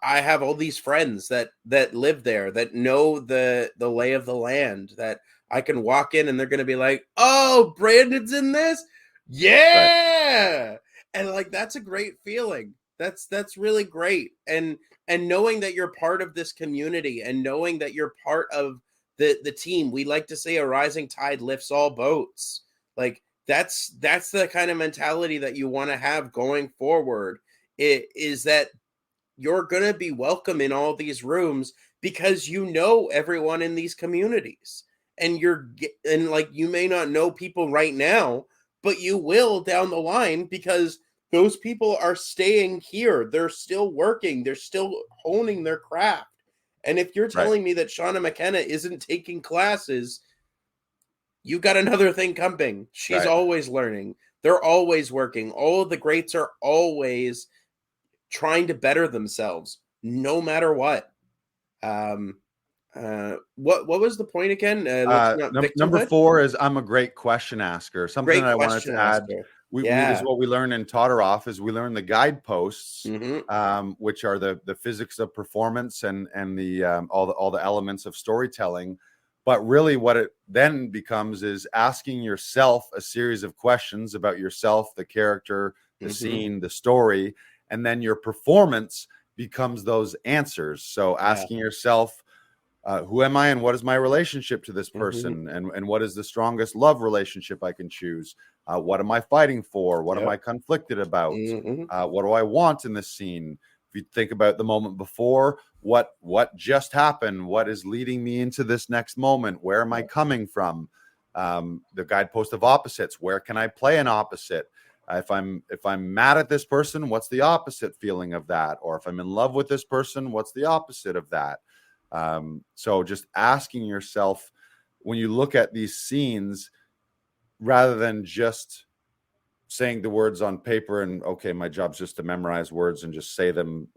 I have all these friends that live there, that know the lay of the land, that I can walk in and they're going to be like, "Oh, Brandon's in this?" Right. Yeah. And like that's a great feeling. That's really great. And knowing that you're part of this community, and knowing that you're part of the team. We like to say a rising tide lifts all boats. Like that's the kind of mentality that you want to have going forward. It is that you're going to be welcome in all these rooms because you know everyone in these communities. And like you may not know people right now, but you will down the line, because those people are staying here. They're still working. They're still honing their craft. And if you're Right. telling me that Shauna McKenna isn't taking classes, you got another thing coming. She's Right. always learning. They're always working. All of the greats are always trying to better themselves, no matter what. What was the point again? Let's not Number victimhood. 4 is I'm a great question asker. Something Great that I wanted question to add. asker. We this is Yeah. what we learn in Todoroff is we learn the guideposts, Hmm. which are the physics of performance and the all the elements of storytelling. But really, what it then becomes is asking yourself a series of questions about yourself, the character, the Hmm. scene, the story, and then your performance becomes those answers. So Yeah. asking yourself, who am I and what is my relationship to this Hmm. person, and what is the strongest love relationship I can choose? What am I fighting for? What am Yep. I conflicted about? Hmm. What do I want in this scene? If you think about the moment before, what just happened? What is leading me into this next moment? Where am I coming from? The guidepost of opposites. Where can I play an opposite? If I'm mad at this person, what's the opposite feeling of that? Or if I'm in love with this person, what's the opposite of that? So just asking yourself when you look at these scenes, rather than just saying the words on paper and okay, my job's just to memorize words and just say them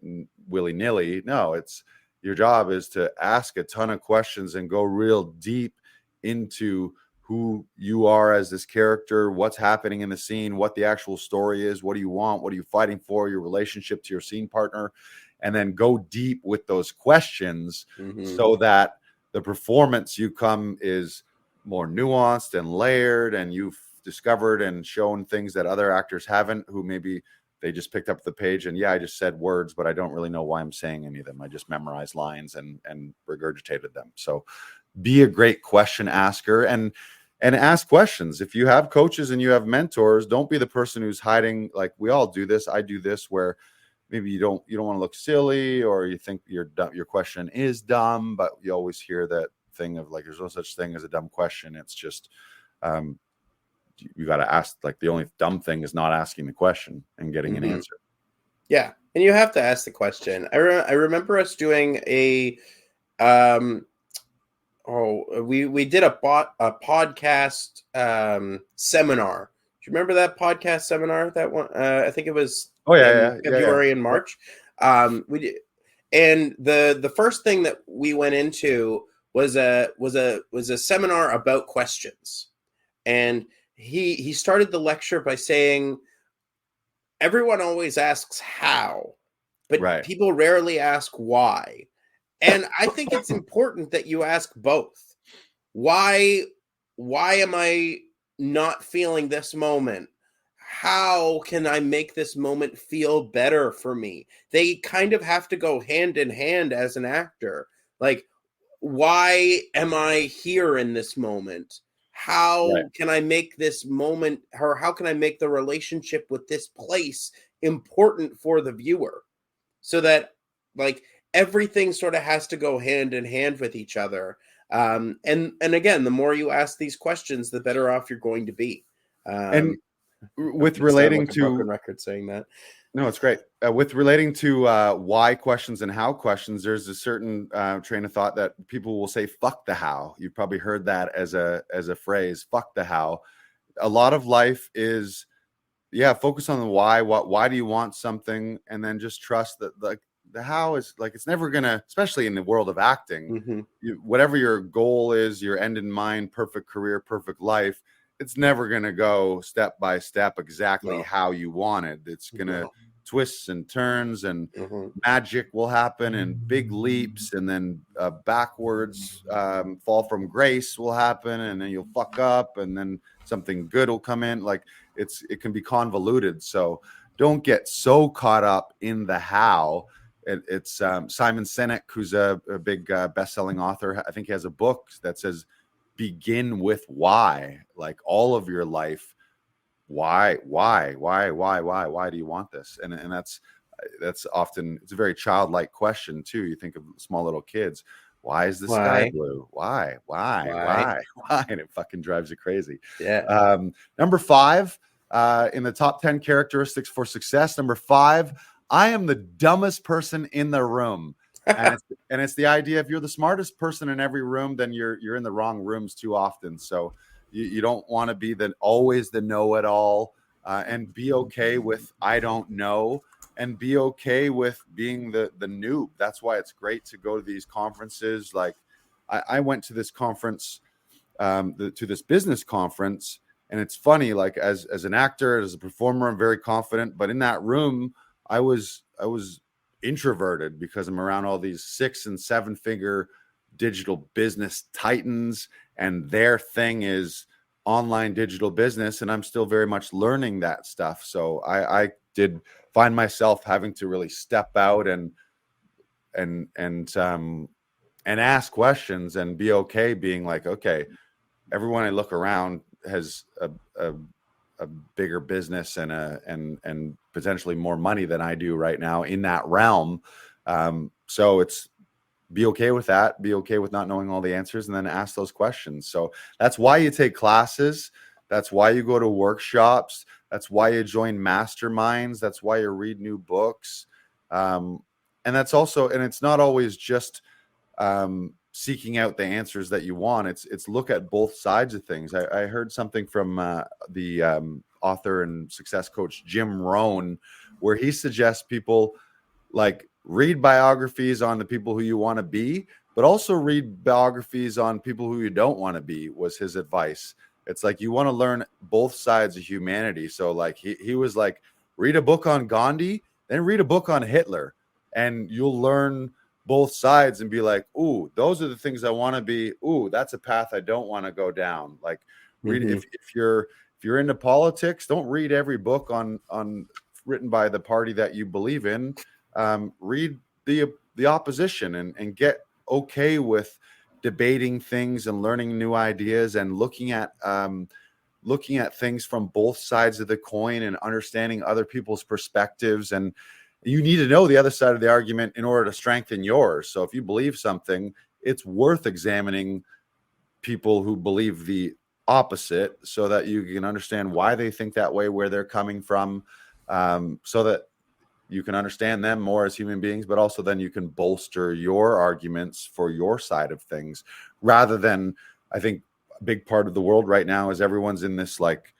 willy-nilly. No, it's your job is to ask a ton of questions and go real deep into who you are as this character, what's happening in the scene, what the actual story is, what do you want, what are you fighting for, your relationship to your scene partner, and then go deep with those questions so that the performance you come is more nuanced and layered, and you've discovered and shown things that other actors haven't, who maybe they just picked up the page and I just said words, but I don't really know why I'm saying any of them. I just memorized lines and regurgitated them. So be a great question asker and ask questions. If you have coaches and you have mentors, don't be the person who's hiding. Like we all do this. I do this where maybe you don't want to look silly, or you think your question is dumb, but you always hear that thing of like, there's no such thing as a dumb question. It's just, you got to ask, like the only dumb thing is not asking the question and getting an answer. Yeah. And you have to ask the question. I remember us doing a, we did a podcast seminar. Do you remember that podcast seminar? That one, I think it was February and March. We did, and the first thing that we went into was a seminar about questions. And he started the lecture by saying, everyone always asks how, but people rarely ask why. And I think it's important that you ask both. Why am I not feeling this moment? How can I make this moment feel better for me? They kind of have to go hand in hand as an actor. Like, why am I here in this moment? How can I make this moment, or how can I make the relationship with this place important for the viewer? So that like everything sort of has to go hand in hand with each other. And again, the more you ask these questions, the better off you're going to be. And with relating like a broken to record saying that. No, it's great. With relating to why questions and how questions, there's a certain train of thought that people will say, fuck the how. You've probably heard that as a phrase, fuck the how. A lot of life is, focus on the why. Why do you want something? And then just trust that the how is like, it's never gonna, especially in the world of acting, whatever your goal is, your end in mind, perfect career, perfect life, it's never gonna go step by step exactly how you wanted. It's gonna twists and turns, and magic will happen, and big leaps, and then backwards fall from grace will happen, and then you'll fuck up, and then something good will come in. Like it can be convoluted, so don't get so caught up in the how. It's Simon Sinek, who's a big best-selling author. I think he has a book that says begin with why. Like all of your life, why do you want this? And that's often, it's a very childlike question too. You think of small little kids, why is the sky blue? Why? And it fucking drives you crazy. Number 5 in the top 10 characteristics for success. Number 5, I am the dumbest person in the room. And it's the idea, if you're the smartest person in every room, then you're in the wrong rooms too often. So you don't want to be always the know-it-all, and be okay with I don't know, and be okay with being the noob. That's why it's great to go to these conferences. Like I went to this conference, to this business conference, and it's funny, like as an actor, as a performer, I'm very confident, but in that room, I was introverted because I'm around all these 6 and 7 figure digital business titans, and their thing is online digital business, and I'm still very much learning that stuff. So I did find myself having to really step out and ask questions, and be okay being like, okay, everyone I look around has a bigger business and potentially more money than I do right now in that realm. So it's be okay with that, be okay with not knowing all the answers, and then ask those questions. So that's why you take classes. That's why you go to workshops. That's why you join masterminds. That's why you read new books. And that's also, and it's not always just seeking out the answers that you want. It's look at both sides of things. I heard something from the author and success coach Jim Rohn, where he suggests people like read biographies on the people who you want to be, but also read biographies on people who you don't want to be, was his advice. It's like you want to learn both sides of humanity. So like he was like, read a book on Gandhi, then read a book on Hitler, and you'll learn both sides and be like, ooh, those are the things I want to be. Ooh, that's a path I don't want to go down. Like read if you're into politics, don't read every book on written by the party that you believe in. Read the opposition and get okay with debating things and learning new ideas and looking at things from both sides of the coin and understanding other people's perspectives. And you need to know the other side of the argument in order to strengthen yours. So if you believe something, it's worth examining people who believe the opposite so that you can understand why they think that way, where they're coming from, so that you can understand them more as human beings, but also then you can bolster your arguments for your side of things, rather than, I think a big part of the world right now is everyone's in this like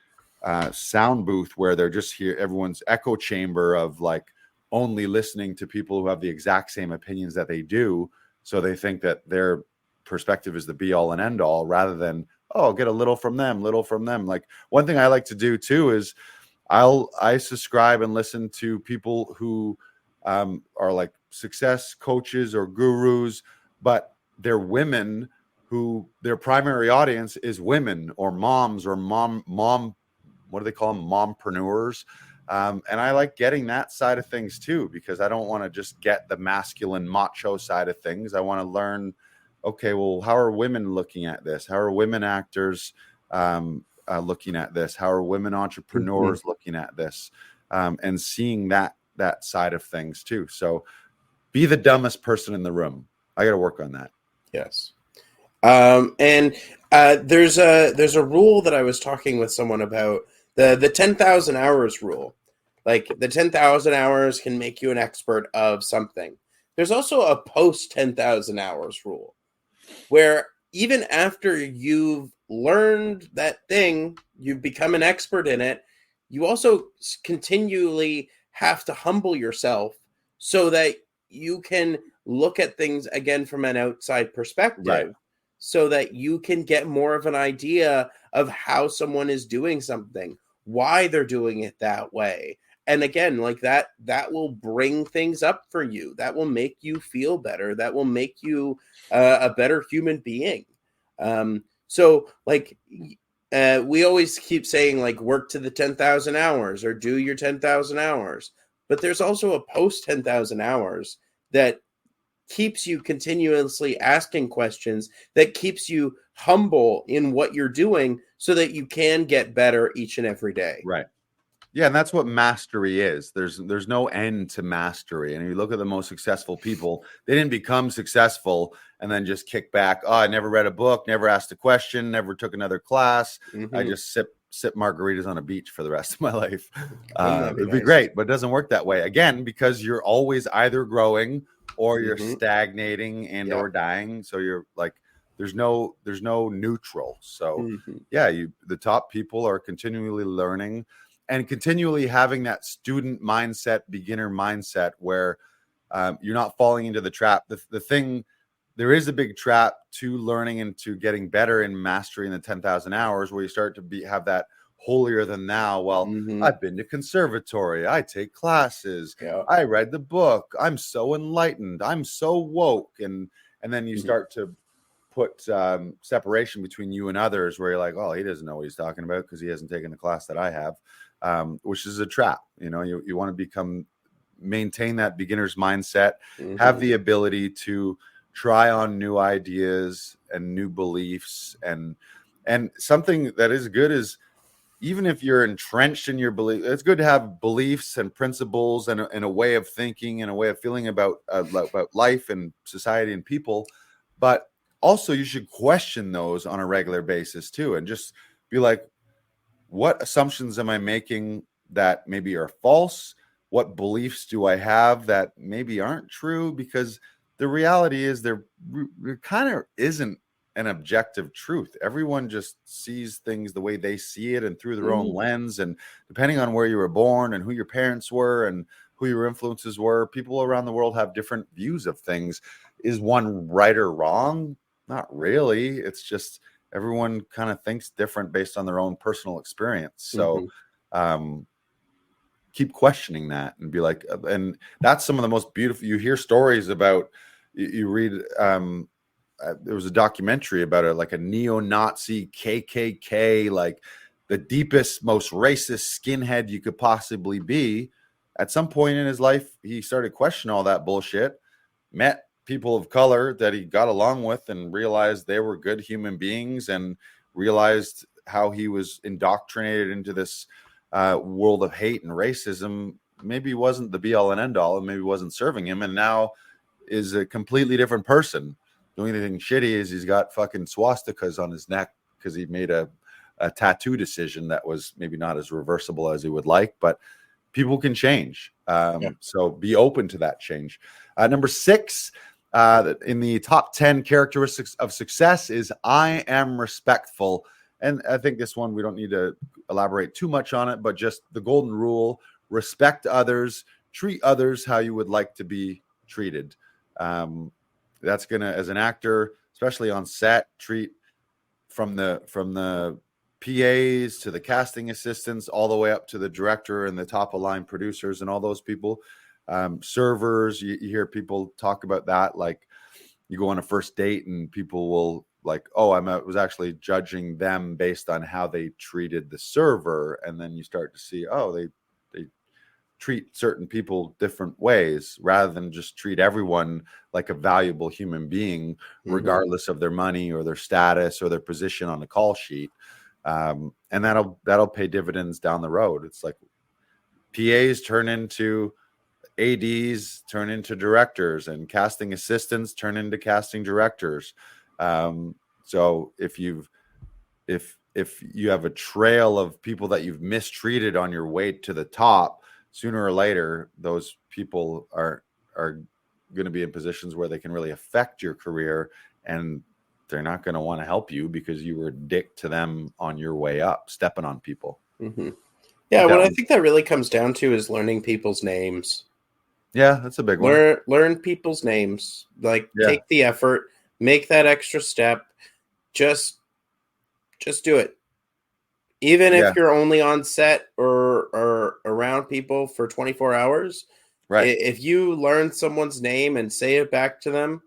sound booth where they're just here, everyone's echo chamber of like only listening to people who have the exact same opinions that they do. So they think that their perspective is the be all and end all, rather than, oh, get a little from them. Like one thing I like to do too is I subscribe and listen to people who are like success coaches or gurus, but they're women who their primary audience is women or moms or mom, what do they call them? Mompreneurs. And I like getting that side of things too, because I don't want to just get the masculine macho side of things. I want to learn, okay, well, how are women looking at this? How are women actors looking at this? How are women entrepreneurs looking at this? And seeing that side of things too. So be the dumbest person in the room. I got to work on that. Yes. And there's a rule that I was talking with someone about, the 10,000 hours rule. Like the 10,000 hours can make you an expert of something. There's also a post 10,000 hours rule where even after you've learned that thing, you've become an expert in it, you also continually have to humble yourself so that you can look at things again from an outside perspective, Right. so that you can get more of an idea of how someone is doing something, why they're doing it that way. And again, like that will bring things up for you. That will make you feel better. That will make you a better human being. So like we always keep saying like work to the 10,000 hours or do your 10,000 hours. But there's also a post 10,000 hours that keeps you continuously asking questions, that keeps you humble in what you're doing so that you can get better each and every day. Right. Yeah, and that's what mastery is. There's no end to mastery. And if you look at the most successful people, they didn't become successful and then just kick back. Oh, I never read a book, never asked a question, never took another class. I just sip margaritas on a beach for the rest of my life. It'd be great, but it doesn't work that way. Again, because you're always either growing or you're stagnating and or dying. So you're like, there's no neutral. So yeah, the top people are continually learning and continually having that student mindset, beginner mindset, where you're not falling into the trap. The thing, there is a big trap to learning and to getting better in mastering the 10,000 hours, where you start to have that holier than thou. Well, I've been to conservatory, I take classes, I read the book, I'm so enlightened, I'm so woke, and then you start to put separation between you and others, where you're like, oh, he doesn't know what he's talking about because he hasn't taken the class that I have. Which is a trap. You know, you want to maintain that beginner's mindset, have the ability to try on new ideas and new beliefs, and something that is good is, even if you're entrenched in your belief, it's good to have beliefs and principles and a way of thinking and a way of feeling about life and society and people. But also you should question those on a regular basis too, and just be like, what assumptions am I making that maybe are false? What beliefs do I have that maybe aren't true? Because the reality is there kind of isn't an objective truth. Everyone just sees things the way they see it and through their own lens. And depending on where you were born and who your parents were and who your influences were, people around the world have different views of things. Is one right or wrong? Not really. It's just everyone kind of thinks different based on their own personal experience. So keep questioning that and be like, and that's some of the most beautiful, you hear stories about, you read, there was a documentary about it, like a neo-Nazi KKK, like the deepest, most racist skinhead you could possibly be. At some point in his life, he started questioning all that bullshit, met people of color that he got along with and realized they were good human beings, and realized how he was indoctrinated into this world of hate and racism maybe wasn't the be all and end all, and maybe wasn't serving him, and now is a completely different person. The only thing shitty is he's got fucking swastikas on his neck because he made a tattoo decision that was maybe not as reversible as he would like, but people can change. So be open to that change. Number 6 in the top 10 characteristics of success is I am respectful. And I think this one, we don't need to elaborate too much on it, but just the golden rule: respect others, treat others how you would like to be treated. That's going to, as an actor, especially on set, treat from the PAs to the casting assistants, all the way up to the director and the top of line producers and all those people. Servers, you hear people talk about that. Like, you go on a first date and people will like, oh, I was actually judging them based on how they treated the server. And then you start to see, oh, they treat certain people different ways, rather than just treat everyone like a valuable human being, regardless of their money or their status or their position on the call sheet. And that'll pay dividends down the road. It's like PAs turn into ADs, turn into directors, and casting assistants turn into casting directors. So if you have a trail of people that you've mistreated on your way to the top, sooner or later, those people are going to be in positions where they can really affect your career, and they're not going to want to help you because you were a dick to them on your way up, stepping on people. Mm-hmm. Yeah, what I think that really comes down to is learning people's names. Yeah, that's a big one. Learn people's names. Like, take the effort, make that extra step. Just do it. Even if you're only on set or around people for 24 hours, right? If you learn someone's name and say it back to them,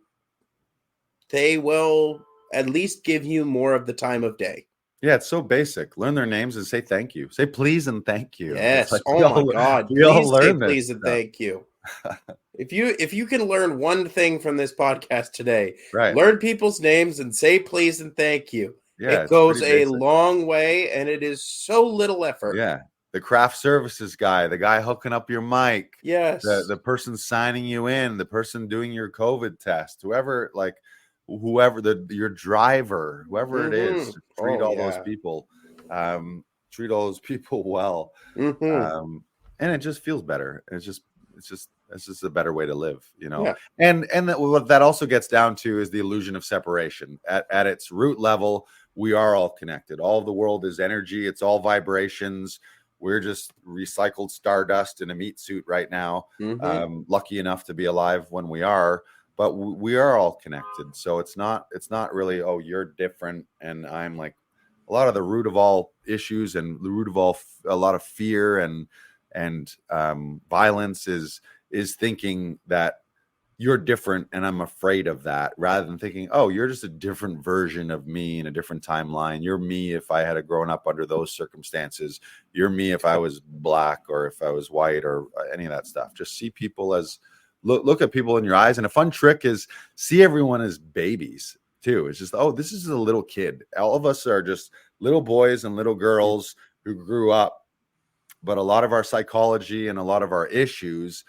they will at least give you more of the time of day. Yeah, it's so basic. Learn their names and say thank you. Say please and thank you. Yes. Like, oh my God. Please say please and thank you. If you can learn one thing from this podcast today, learn people's names and say please and thank you. Yeah, it goes a long way, and it is so little effort. Yeah. The craft services guy, the guy hooking up your mic. Yes. The person signing you in, the person doing your COVID test, whoever, your driver, whoever it is, treat all those people. Treat all those people well. Mm-hmm. And it just feels better. It's just a better way to live, you know. Yeah. And what that also gets down to is the illusion of separation. At its root level, we are all connected. All of the world is energy. It's all vibrations. We're just recycled stardust in a meat suit right now. Mm-hmm. Lucky enough to be alive when we are, but we are all connected. So it's not really, oh, you're different and I'm like. A lot of the root of all issues and the root of a lot of fear and violence is thinking that you're different and I'm afraid of that, rather than thinking, oh, you're just a different version of me in a different timeline. You're me if I had grown up under those circumstances. You're me if I was black or if I was white or any of that stuff. Just see people as look at people in your eyes. And a fun trick is see everyone as babies too. It's just, oh, this is a little kid. All of us are just little boys and little girls who grew up. But a lot of our psychology and a lot of our issues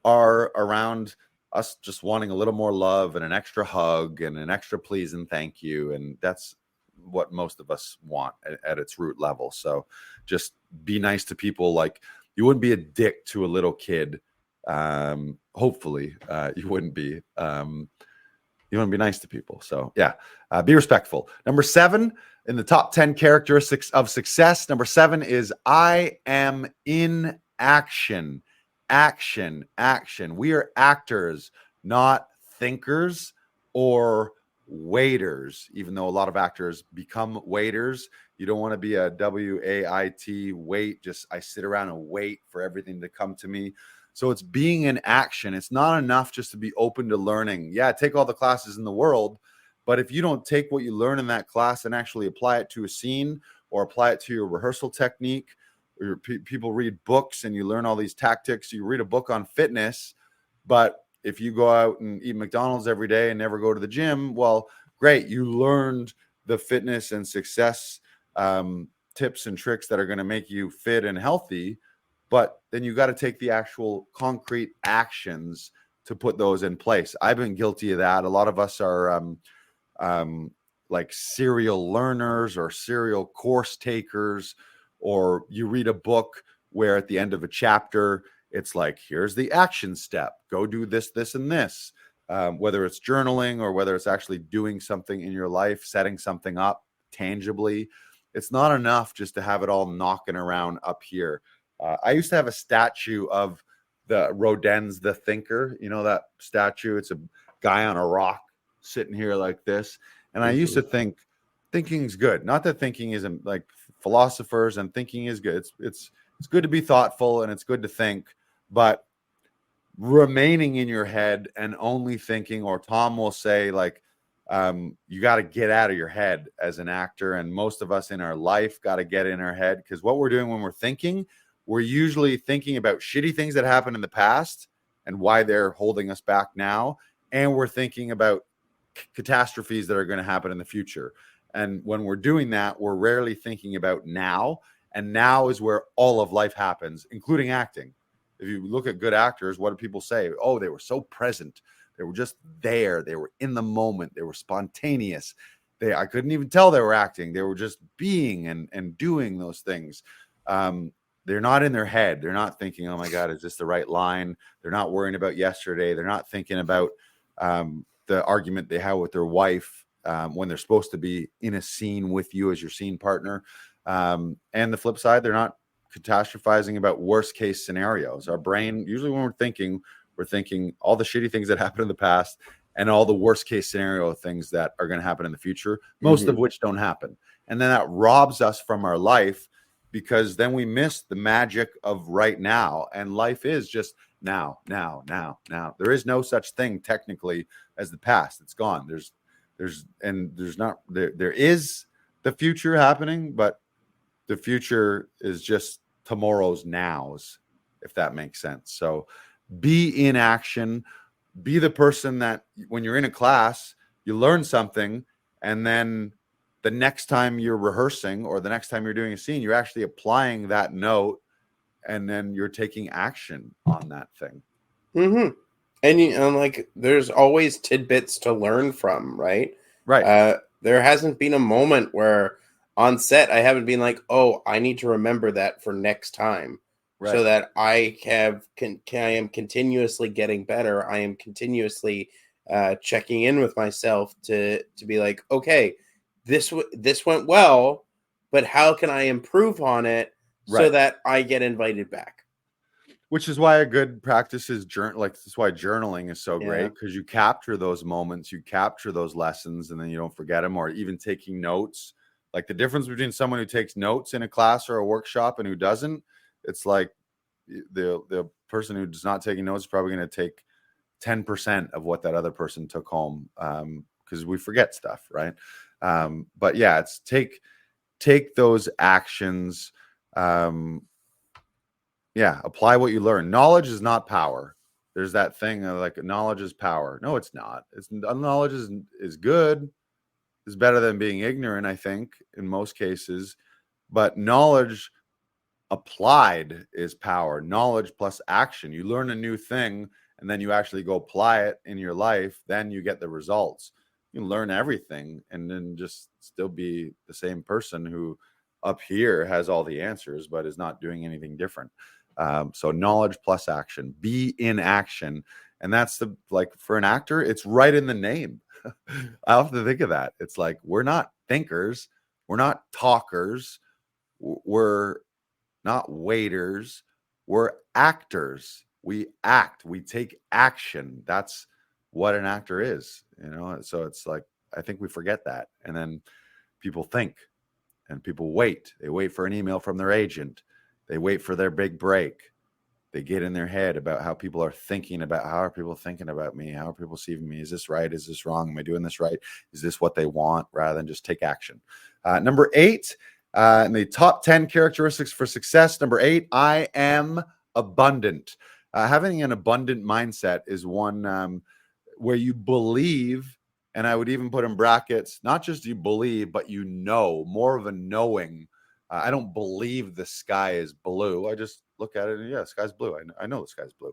are around us just wanting a little more love and an extra hug and an extra please and thank you. And that's what most of us want at its root level. So just be nice to people. Like, you wouldn't be a dick to a little kid. Hopefully you wouldn't be. You want to be nice to people. So yeah, be respectful. Number 7 in the top 10 characteristics of success. Number 7 is I am in action. Action. We are actors, not thinkers or waiters. Even though a lot of actors become waiters, you don't want to be a WAIT wait. Just I sit around and wait for everything to come to me. So it's being in action. It's not enough just to be open to learning. Yeah, take all the classes in the world, but if you don't take what you learn in that class and actually apply it to a scene or apply it to your rehearsal technique, or people read books and you learn all these tactics. You read a book on fitness, but if you go out and eat McDonald's every day and never go to the gym, well, great. You learned the fitness and success tips and tricks that are going to make you fit and healthy. But then you got to take the actual concrete actions to put those in place. I've been guilty of that. A lot of us are like serial learners or serial course takers, or you read a book where at the end of a chapter, it's like, here's the action step. Go do this, this, and this. Whether it's journaling or whether it's actually doing something in your life, setting something up tangibly. It's not enough just to have it all knocking around up here. I used to have a statue of the Rodin's The Thinker. You know that statue? It's a guy on a rock sitting here like this. And I used to think thinking's good. Not that thinking isn't, like, philosophers and thinking is good. It's good to be thoughtful and it's good to think, but remaining in your head and only thinking, or Tom will say, like, you got to get out of your head as an actor. And most of us in our life got to get in our head, because what we're doing when we're thinking, we're usually thinking about shitty things that happened in the past and why they're holding us back now. And we're thinking about catastrophes that are going to happen in the future. And when we're doing that, we're rarely thinking about now. And now is where all of life happens, including acting. If you look at good actors, what do people say? Oh, they were so present. They were just there. They were in the moment. They were spontaneous. I couldn't even tell they were acting. They were just being and doing those things. they're not in their head. They're not thinking, oh my God, is this the right line? They're not worrying about yesterday. They're not thinking about the argument they had with their wife when they're supposed to be in a scene with you as your scene partner. And the flip side, they're not catastrophizing about worst case scenarios. Our brain, usually when we're thinking all the shitty things that happened in the past and all the worst case scenario things that are going to happen in the future, most of which don't happen. And then that robs us from our life, because then we miss the magic of right now. And life is just now. There is no such thing technically as the past. It's gone. There is the future happening, but the future is just tomorrow's nows, if that makes sense. So be in action, be the person that when you're in a class, you learn something, and then the next time you're rehearsing or the next time you're doing a scene, you're actually applying that note, and then you're taking action on that thing. And like, there's always tidbits to learn from, right? Right. There hasn't been a moment where on set I haven't been like, oh, I need to remember that for next time, so that I am continuously getting better. I am continuously checking in with myself to be like, okay, this went well, but how can I improve on it so that I get invited back? Which is why a good practice is that's why journaling is so great, because you capture those moments, you capture those lessons, and then you don't forget them. Or even taking notes. Like, the difference between someone who takes notes in a class or a workshop and who doesn't, it's like the person who does not taking notes is probably going to take 10% of what that other person took home, because we forget stuff, right? But yeah, it's take those actions. Apply what you learn. Knowledge is not power. There's that thing of like, knowledge is power. No, it's not. Knowledge is good. Is better than being ignorant, I think, in most cases. But knowledge applied is power. Knowledge plus action. You learn a new thing, and then you actually go apply it in your life. Then you get the results. You can learn everything and then just still be the same person who up here has all the answers, but is not doing anything different. So knowledge plus action. Be in action. And that's for an actor, it's right in the name. I often think of that. It's like, we're not thinkers, we're not talkers, we're not waiters, we're actors. We act, we take action. That's what an actor is, So it's like, I think we forget that. And then people think, and people wait. They wait for an email from their agent. They wait for their big break. They get in their head about how people are thinking about, how are people thinking about me? How are people seeing me? Is this right? Is this wrong? Am I doing this right? Is this what they want? Rather than just take action. Number 8, in the top 10 characteristics for success. Number 8, I am abundant. Having an abundant mindset is one where you believe, and I would even put in brackets, not just you believe, but more of a knowing. I don't believe the sky is blue. I just look at it and the sky's blue. I know the sky's blue.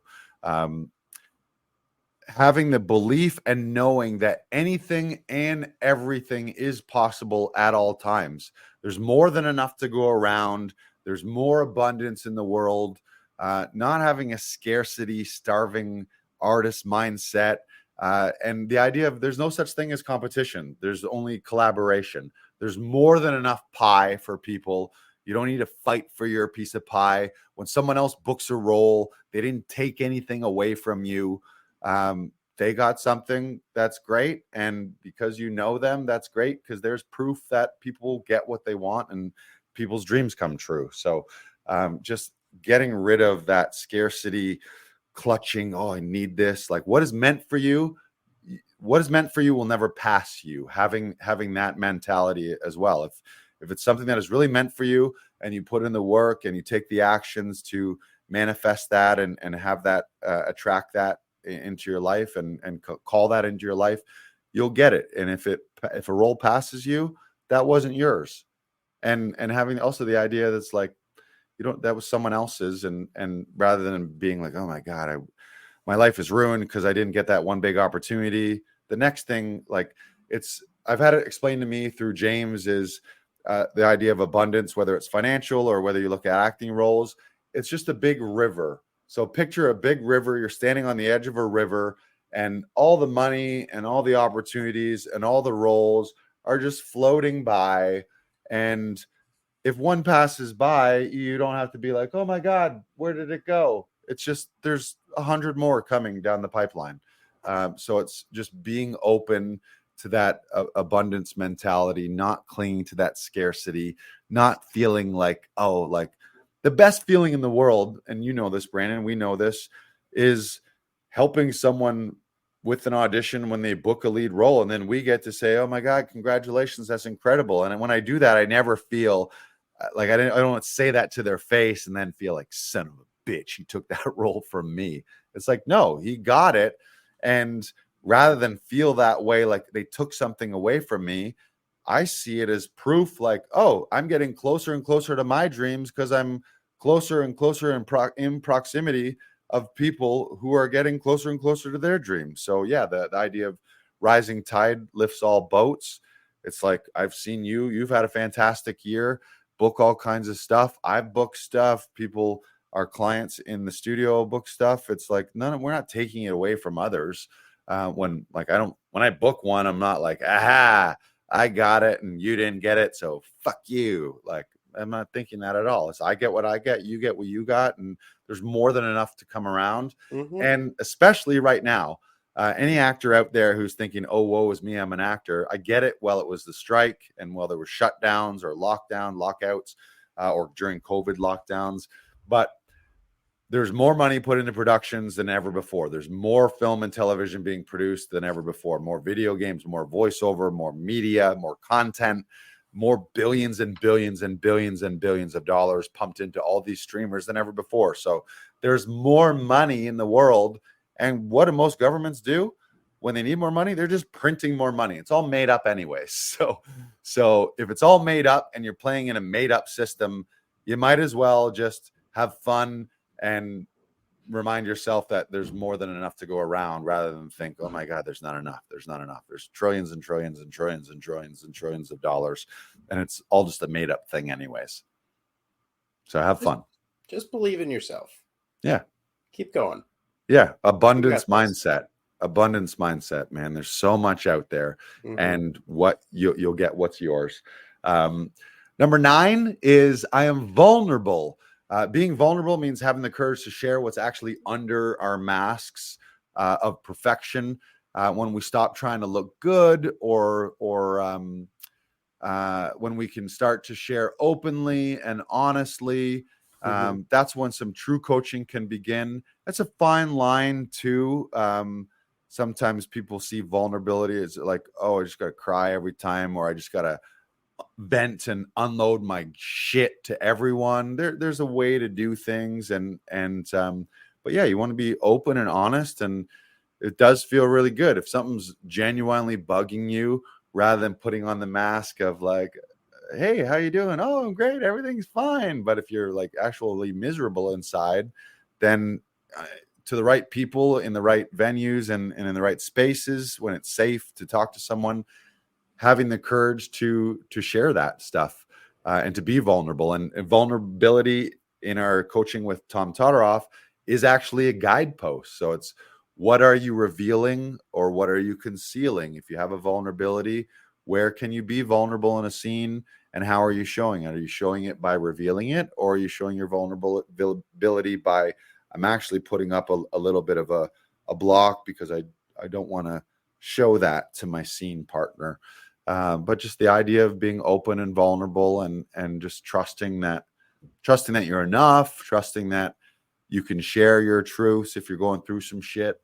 Having the belief and knowing that anything and everything is possible at all times. There's more than enough to go around. There's more abundance in the world. Not having a scarcity, starving artist mindset. And the idea of there's no such thing as competition. There's only collaboration. There's more than enough pie for people. You don't need to fight for your piece of pie. When someone else books a role, they didn't take anything away from you. They got something that's great. And because you know them, that's great, because there's proof that people get what they want and people's dreams come true. So just getting rid of that scarcity, clutching, oh, I need this. Like, what is meant for you will never pass you. Having that mentality as well. If it's something that is really meant for you, and you put in the work and you take the actions to manifest that and have that attract that into your life and call that into your life, you'll get it. And if a role passes you, that wasn't yours. And having also the idea that's like, that was someone else's, and rather than being like, oh my God, my life is ruined because I didn't get that one big opportunity. The next thing, I've had it explained to me through James, is the idea of abundance, whether it's financial or whether you look at acting roles, it's just a big river. So picture a big river. You're standing on the edge of a river, and all the money and all the opportunities and all the roles are just floating by. And if one passes by, you don't have to be like, oh my God, where did it go? It's just there's 100 more coming down the pipeline. So it's just being open to that abundance mentality, not clinging to that scarcity, not feeling like, oh, like the best feeling in the world, and you know this, Brandon, we know this, is helping someone with an audition when they book a lead role. And then we get to say, oh my God, congratulations, that's incredible. And when I do that, I never feel like I don't say that to their face and then feel like, son of a bitch, he took that role from me. It's like, no, he got it. And rather than feel that way, like they took something away from me, I see it as proof like, oh, I'm getting closer and closer to my dreams because I'm closer and closer in proximity of people who are getting closer and closer to their dreams. So yeah, the idea of rising tide lifts all boats. It's like, I've seen you've had a fantastic year, book all kinds of stuff. I've booked stuff. People, our clients in the studio book stuff. It's like, we're not taking it away from others. When I book one, I'm not like, aha, I got it and you didn't get it, so fuck you. Like, I'm not thinking that at all. It's I get what I get, you get what you got, and there's more than enough to come around. Mm-hmm. And especially right now, any actor out there who's thinking, oh, woe is me, I'm an actor. I get it. Well, it was the strike, and while there were shutdowns or lockouts, or during COVID lockdowns, but there's more money put into productions than ever before. There's more film and television being produced than ever before. More video games, more voiceover, more media, more content, more billions and billions and billions and billions of dollars pumped into all these streamers than ever before. So there's more money in the world. And what do most governments do? When they need more money, they're just printing more money. It's all made up anyways. So if it's all made up and you're playing in a made up system, you might as well just have fun and remind yourself that there's more than enough to go around, rather than think, oh my God, there's not enough. There's trillions and trillions and trillions and trillions and trillions of dollars. And it's all just a made up thing anyways. So have fun. Just believe in yourself. Yeah. Keep going. Yeah. Abundance mindset, man. There's so much out there. Mm-hmm. And what you'll get what's yours. Number 9 is I am vulnerable. Being vulnerable means having the courage to share what's actually under our masks of perfection. When we stop trying to look good, or when we can start to share openly and honestly, that's when some true coaching can begin. That's a fine line too. Sometimes people see vulnerability as like, oh, I just got to cry every time, or I just got to vent and unload my shit to everyone. There's a way to do things, but yeah, you want to be open and honest, and it does feel really good if something's genuinely bugging you, rather than putting on the mask of like, hey, how you doing? Oh, I'm great, everything's fine. But if you're like actually miserable inside, then to the right people in the right venues and in the right spaces when it's safe to talk to someone, having the courage to share that stuff and to be vulnerable. And vulnerability in our coaching with Tom Todoroff is actually a guidepost. So it's, what are you revealing or what are you concealing? If you have a vulnerability, where can you be vulnerable in a scene, and how are you showing it? Are you showing it by revealing it, or are you showing your vulnerability by, I'm actually putting up a little bit of a block because I don't want to show that to my scene partner. But just the idea of being open and vulnerable, and just trusting that you're enough, trusting that you can share your truths if you're going through some shit.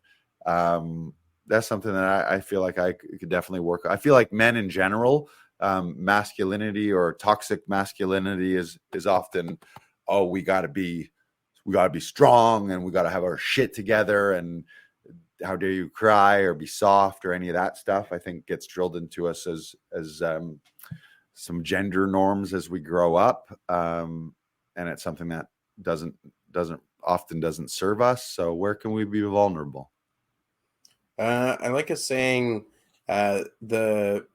That's something that I feel like I could definitely work. I feel like men in general, masculinity or toxic masculinity is often, oh, we got to be strong and we got to have our shit together, and how dare you cry or be soft or any of that stuff. I think gets drilled into us as some gender norms as we grow up, and it's something that doesn't serve us. So where can we be vulnerable? I like a saying, the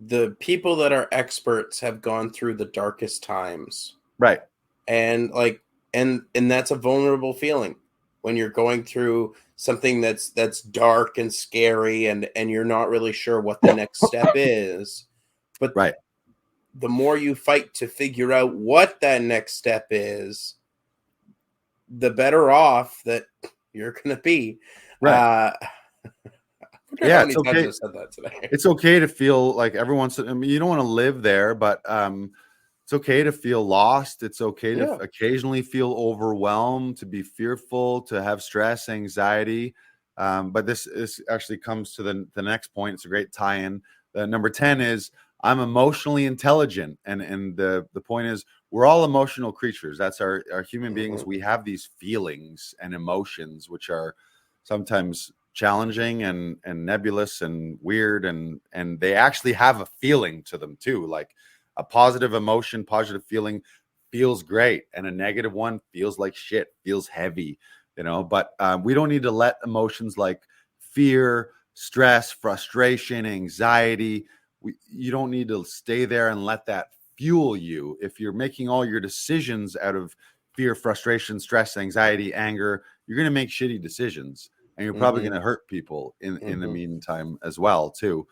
the people that are experts have gone through the darkest times. Right. And like, and that's a vulnerable feeling when you're going through something that's dark and scary, and you're not really sure what the next step is. But Right. the more you fight to figure out what that next step is, the better off that you're going to be. Right. I wonder how many times I've said that today. It's okay to feel like every once. I mean, you don't want to live there, but it's okay to feel lost. It's okay to occasionally feel overwhelmed, to be fearful, to have stress, anxiety. But this actually comes to the next point. It's a great tie-in. Number 10 is I'm emotionally intelligent, and the point is we're all emotional creatures. That's our human beings. We have these feelings and emotions, which are sometimes challenging and nebulous and weird, and they actually have a feeling to them too. Like a positive emotion, positive feeling feels great, and a negative one feels like shit, feels heavy, but we don't need to let emotions like fear, stress, frustration, anxiety, you don't need to stay there and let that fuel you. If you're making all your decisions out of fear, frustration, stress, anxiety, anger, you're going to make shitty decisions. And you're probably going to hurt people in the meantime as well, too,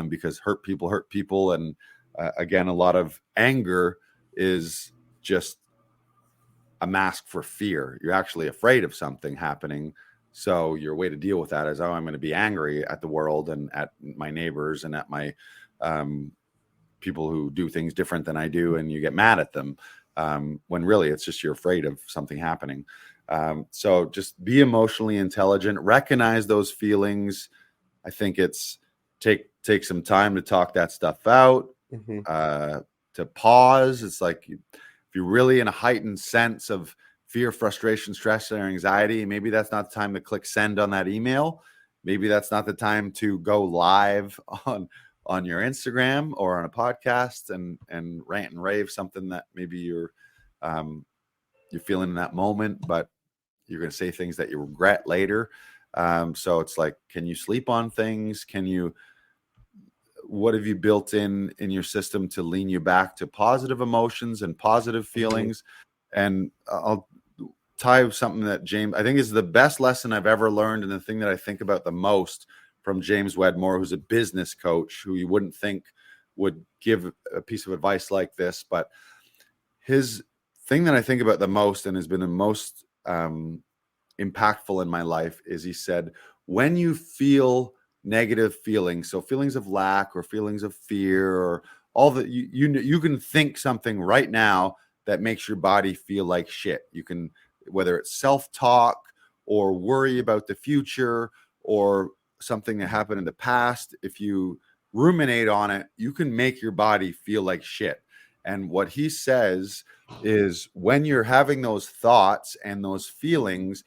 because hurt people. And again, a lot of anger is just a mask for fear. You're actually afraid of something happening. So your way to deal with that is, oh, I'm going to be angry at the world and at my neighbors and at my people who do things different than I do. And you get mad at them when really it's just you're afraid of something happening. So just be emotionally intelligent, recognize those feelings. I think it's take some time to talk that stuff out, to pause. It's like if you're really in a heightened sense of fear, frustration, stress, or anxiety, maybe that's not the time to click send on that email. Maybe that's not the time to go live on your Instagram or on a podcast and rant and rave something that maybe you're feeling in that moment, but you're going to say things that you regret later. So it's like, can you sleep on things? What have you built in your system to lean you back to positive emotions and positive feelings? And I'll tie something that James, I think is the best lesson I've ever learned. And the thing that I think about the most from James Wedmore, who's a business coach who you wouldn't think would give a piece of advice like this, but his thing that I think about the most and has been the most impactful in my life is he said, when you feel negative feelings, so feelings of lack or feelings of fear or all that, you can think something right now that makes your body feel like shit. You can, whether it's self-talk or worry about the future or something that happened in the past, if you ruminate on it, you can make your body feel like shit. And what he says is when you're having those thoughts and those feelings,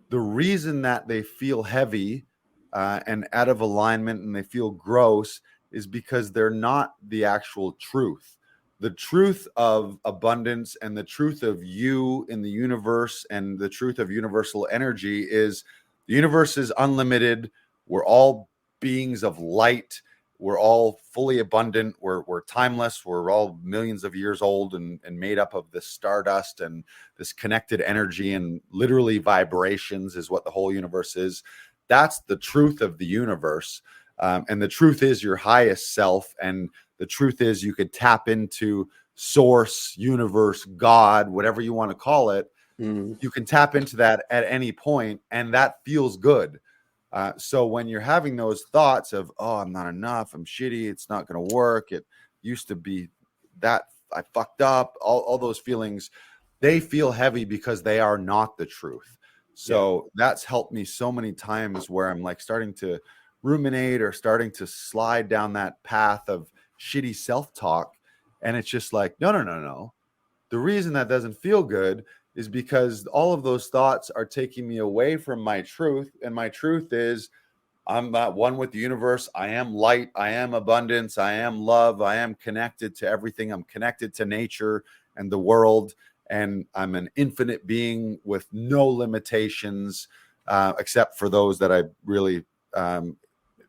the reason that they feel heavy and out of alignment and they feel gross is because they're not the actual truth. The truth of abundance and the truth of you in the universe and the truth of universal energy is the universe is unlimited. We're all beings of light. We're all fully abundant. We're timeless. We're all millions of years old and made up of this stardust and this connected energy and literally vibrations is what the whole universe is. That's the truth of the universe. And the truth is your highest self. And the truth is you could tap into source, universe, God, whatever you want to call it. You can tap into that at any point, and that feels good. So when you're having those thoughts of, oh, I'm not enough, I'm shitty, it's not going to work, it used to be that I fucked up, all those feelings, they feel heavy because they are not the truth. So that's helped me so many times where I'm like starting to ruminate or starting to slide down that path of shitty self-talk. And it's just like, no. The reason that doesn't feel good is because all of those thoughts are taking me away from my truth. And my truth is I'm one with the universe. I am light. I am abundance. I am love. I am connected to everything. I'm connected to nature and the world. And I'm an infinite being with no limitations, except for those that I really,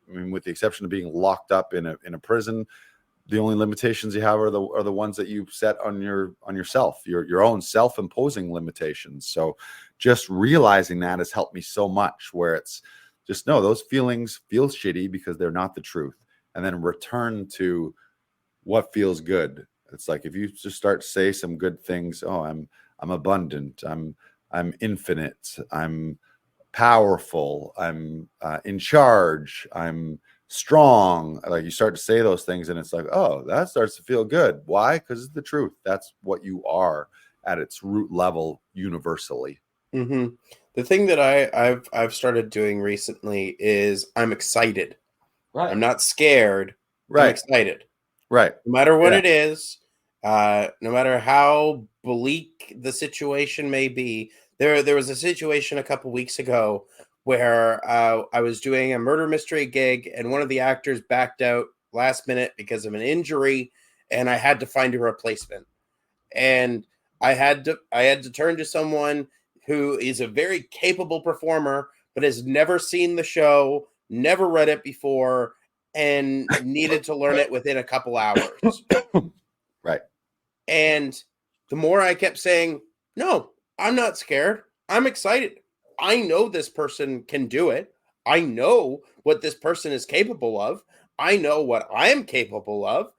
with the exception of being locked up in a prison. the only limitations you have are the ones that you set on yourself, your own self-imposing limitations. So just realizing that has helped me so much, where it's just, no, those feelings feel shitty because they're not the truth, and then return to what feels good. It's like, if you just start to say some good things, oh, I'm abundant, I'm infinite, I'm powerful, I'm in charge, I'm strong. Like, you start to say those things, and it's like, oh, that starts to feel good. Why? Because it's the truth. That's what you are at its root level, universally. Mm-hmm. The thing that I've started doing recently is I'm excited. Right. I'm not scared. Right. I'm excited. Right. No matter what Yeah. it is, no matter how bleak the situation may be. There was a situation a couple weeks ago where I was doing a murder mystery gig, and one of the actors backed out last minute because of an injury, and I had to find a replacement. And I had to turn to someone who is a very capable performer, but has never seen the show, never read it before, and needed to learn it within a couple hours. Right. And the more I kept saying, no, I'm not scared, I'm excited. I know this person can do it. I know what this person is capable of. I know what I'm capable of.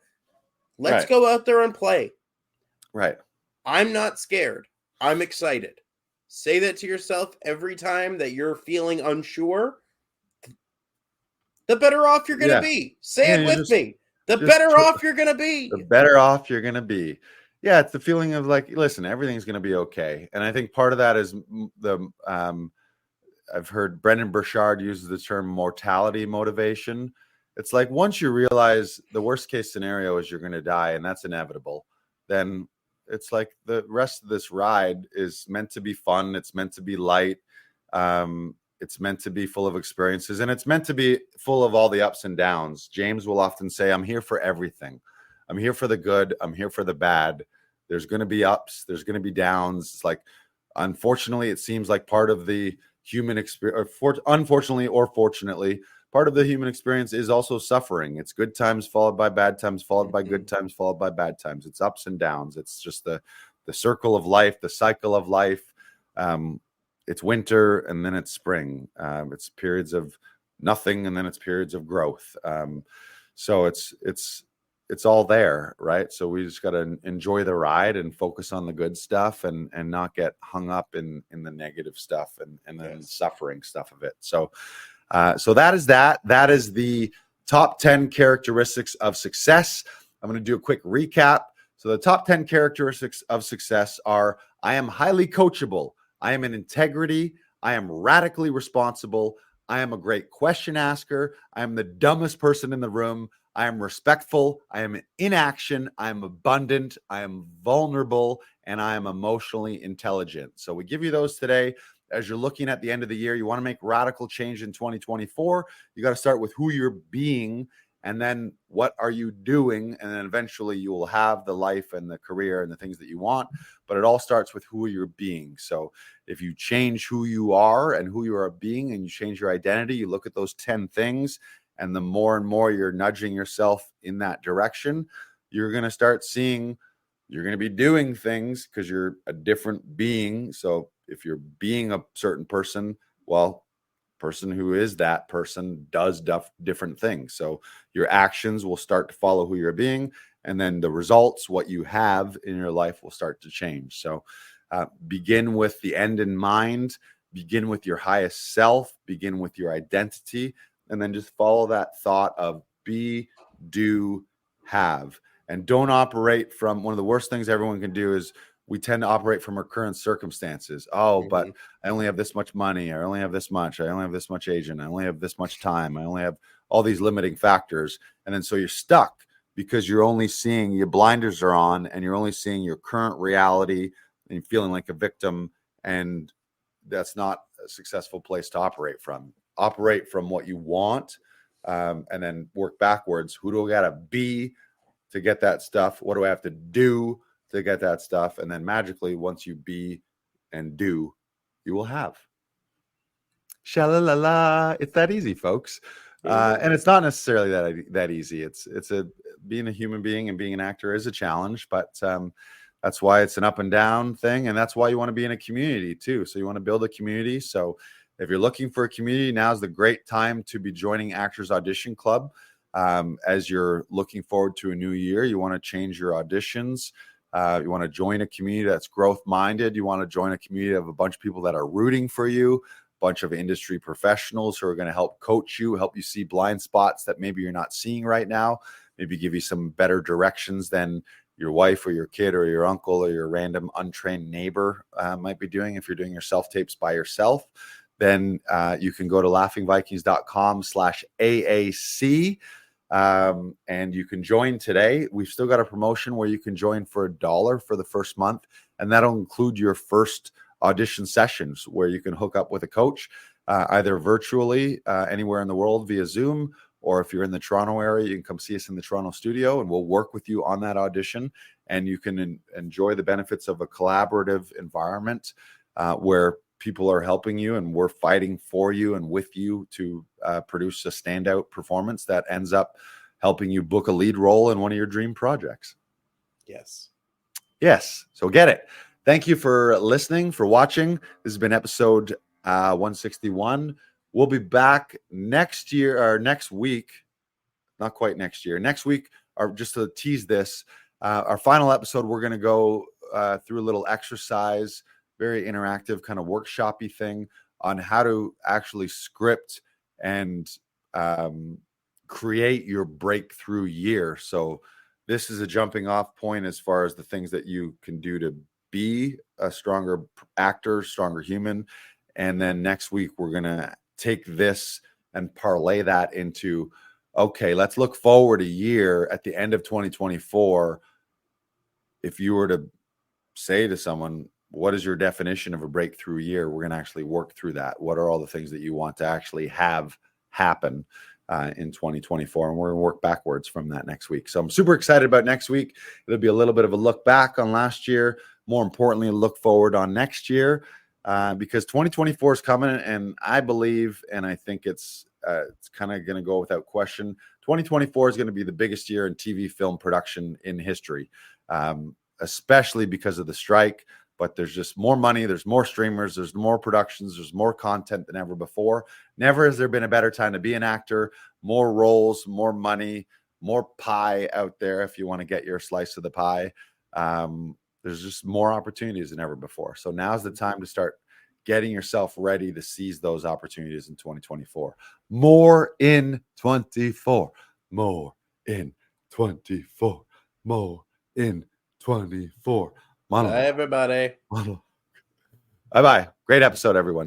Let's Right. go out there and play. Right. I'm not scared. I'm excited. Say that to yourself every time that you're feeling unsure. The better off you're going to be. Say it with me. The better off you're going to be. The better off you're going to be. Yeah, it's the feeling of like, listen, everything's going to be okay. And I think part of that is I've heard Brendan Burchard use the term mortality motivation. It's like, once you realize the worst case scenario is you're going to die, and that's inevitable, then it's like the rest of this ride is meant to be fun. It's meant to be light. It's meant to be full of experiences, and it's meant to be full of all the ups and downs. James will often say, I'm here for everything. I'm here for the good. I'm here for the bad. There's going to be ups. There's going to be downs. It's like, unfortunately, it seems like part of the human experience, unfortunately or fortunately, part of the human experience is also suffering. It's good times followed by bad times, followed by good times, followed by bad times. It's ups and downs. It's just the circle of life, the cycle of life. It's winter, and then it's spring. It's periods of nothing, and then it's periods of growth. So it's all there, right? So we just got to enjoy the ride and focus on the good stuff, and not get hung up in the negative stuff and then suffering stuff of it. So that is that. That is the top 10 characteristics of success. I'm going to do a quick recap. So the top 10 characteristics of success are: I am highly coachable. I am in integrity. I am radically responsible. I am a great question asker. I am the dumbest person in the room. I am respectful. I am in action. I am abundant. I am vulnerable, and I am emotionally intelligent. So we give you those today. As you're looking at the end of the year, you want to make radical change in 2024. You got to start with who you're being, and then what are you doing? And then eventually you will have the life and the career and the things that you want. But it all starts with who you're being. So if you change who you are and who you are being, and you change your identity, you look at those 10 things, and the more and more you're nudging yourself in that direction, you're going to start seeing, you're going to be doing things because you're a different being. So if you're being a certain person, well, person who is that person does different things. So your actions will start to follow who you're being, and then the results, what you have in your life, will start to change. So begin with the end in mind, begin with your highest self, begin with your identity, and then just follow that thought of be, do, have. And don't operate from, one of the worst things everyone can do is we tend to operate from our current circumstances. Oh, but I only have this much money. I only have this much. I only have this much agent. I only have this much time. I only have all these limiting factors. And then so you're stuck because you're only seeing, your blinders are on, and you're only seeing your current reality, and you're feeling like a victim. And that's not a successful place to operate from. Operate from what you want, and then work backwards. Who do I gotta be to get that stuff? What do I have to do to get that stuff? And then magically, once you be and do, you will have. Sha-la-la-la. It's that easy, folks. And it's not necessarily that easy. It's a being a human being and being an actor is a challenge, but that's why it's an up and down thing. And that's why you want to be in a community too. So you want to build a community. So if you're looking for a community, now's the great time to be joining Actors Audition Club. As you're looking forward to a new year, you want to change your auditions. You want to join a community that's growth minded. You want to join a community of a bunch of people that are rooting for you, a bunch of industry professionals who are going to help coach you, help you see blind spots that maybe you're not seeing right now, maybe give you some better directions than your wife or your kid or your uncle or your random untrained neighbor might be doing. If you're doing your self-tapes by yourself, then you can go to laughingvikings.com/AAC and you can join today. We've still got a promotion where you can join for $1 for the first month, and that'll include your first audition sessions where you can hook up with a coach either virtually anywhere in the world via Zoom, or if you're in the Toronto area, you can come see us in the Toronto studio and we'll work with you on that audition, and you can enjoy the benefits of a collaborative environment where people are helping you and we're fighting for you and with you to produce a standout performance that ends up helping you book a lead role in one of your dream projects. Yes. So get it. Thank you for listening, for watching. This has been episode 161. We'll be back next year or next week. Not quite next year. Next week, or just to tease this, our final episode, we're going to go through a little exercise, very interactive kind of workshop-y thing on how to actually script and create your breakthrough year. So this is a jumping off point as far as the things that you can do to be a stronger actor, stronger human. And then next week, we're going to take this and parlay that into, okay, let's look forward a year at the end of 2024. If you were to say to someone, what is your definition of a breakthrough year? We're going to actually work through that. What are all the things that you want to actually have happen in 2024? And we're going to work backwards from that next week. So I'm super excited about next week. It'll be a little bit of a look back on last year. More importantly, look forward on next year because 2024 is coming. And I believe, and I think it's kind of going to go without question, 2024 is going to be the biggest year in TV film production in history, especially because of the strike. But there's just more money, there's more streamers, there's more productions, there's more content than ever before. Never has there been a better time to be an actor. More roles, more money, more pie out there if you want to get your slice of the pie. There's just more opportunities than ever before. So now's the time to start getting yourself ready to seize those opportunities in 2024. More in 24. More in 24. More in 24. Bye, everybody. Bye-bye. Great episode, everyone.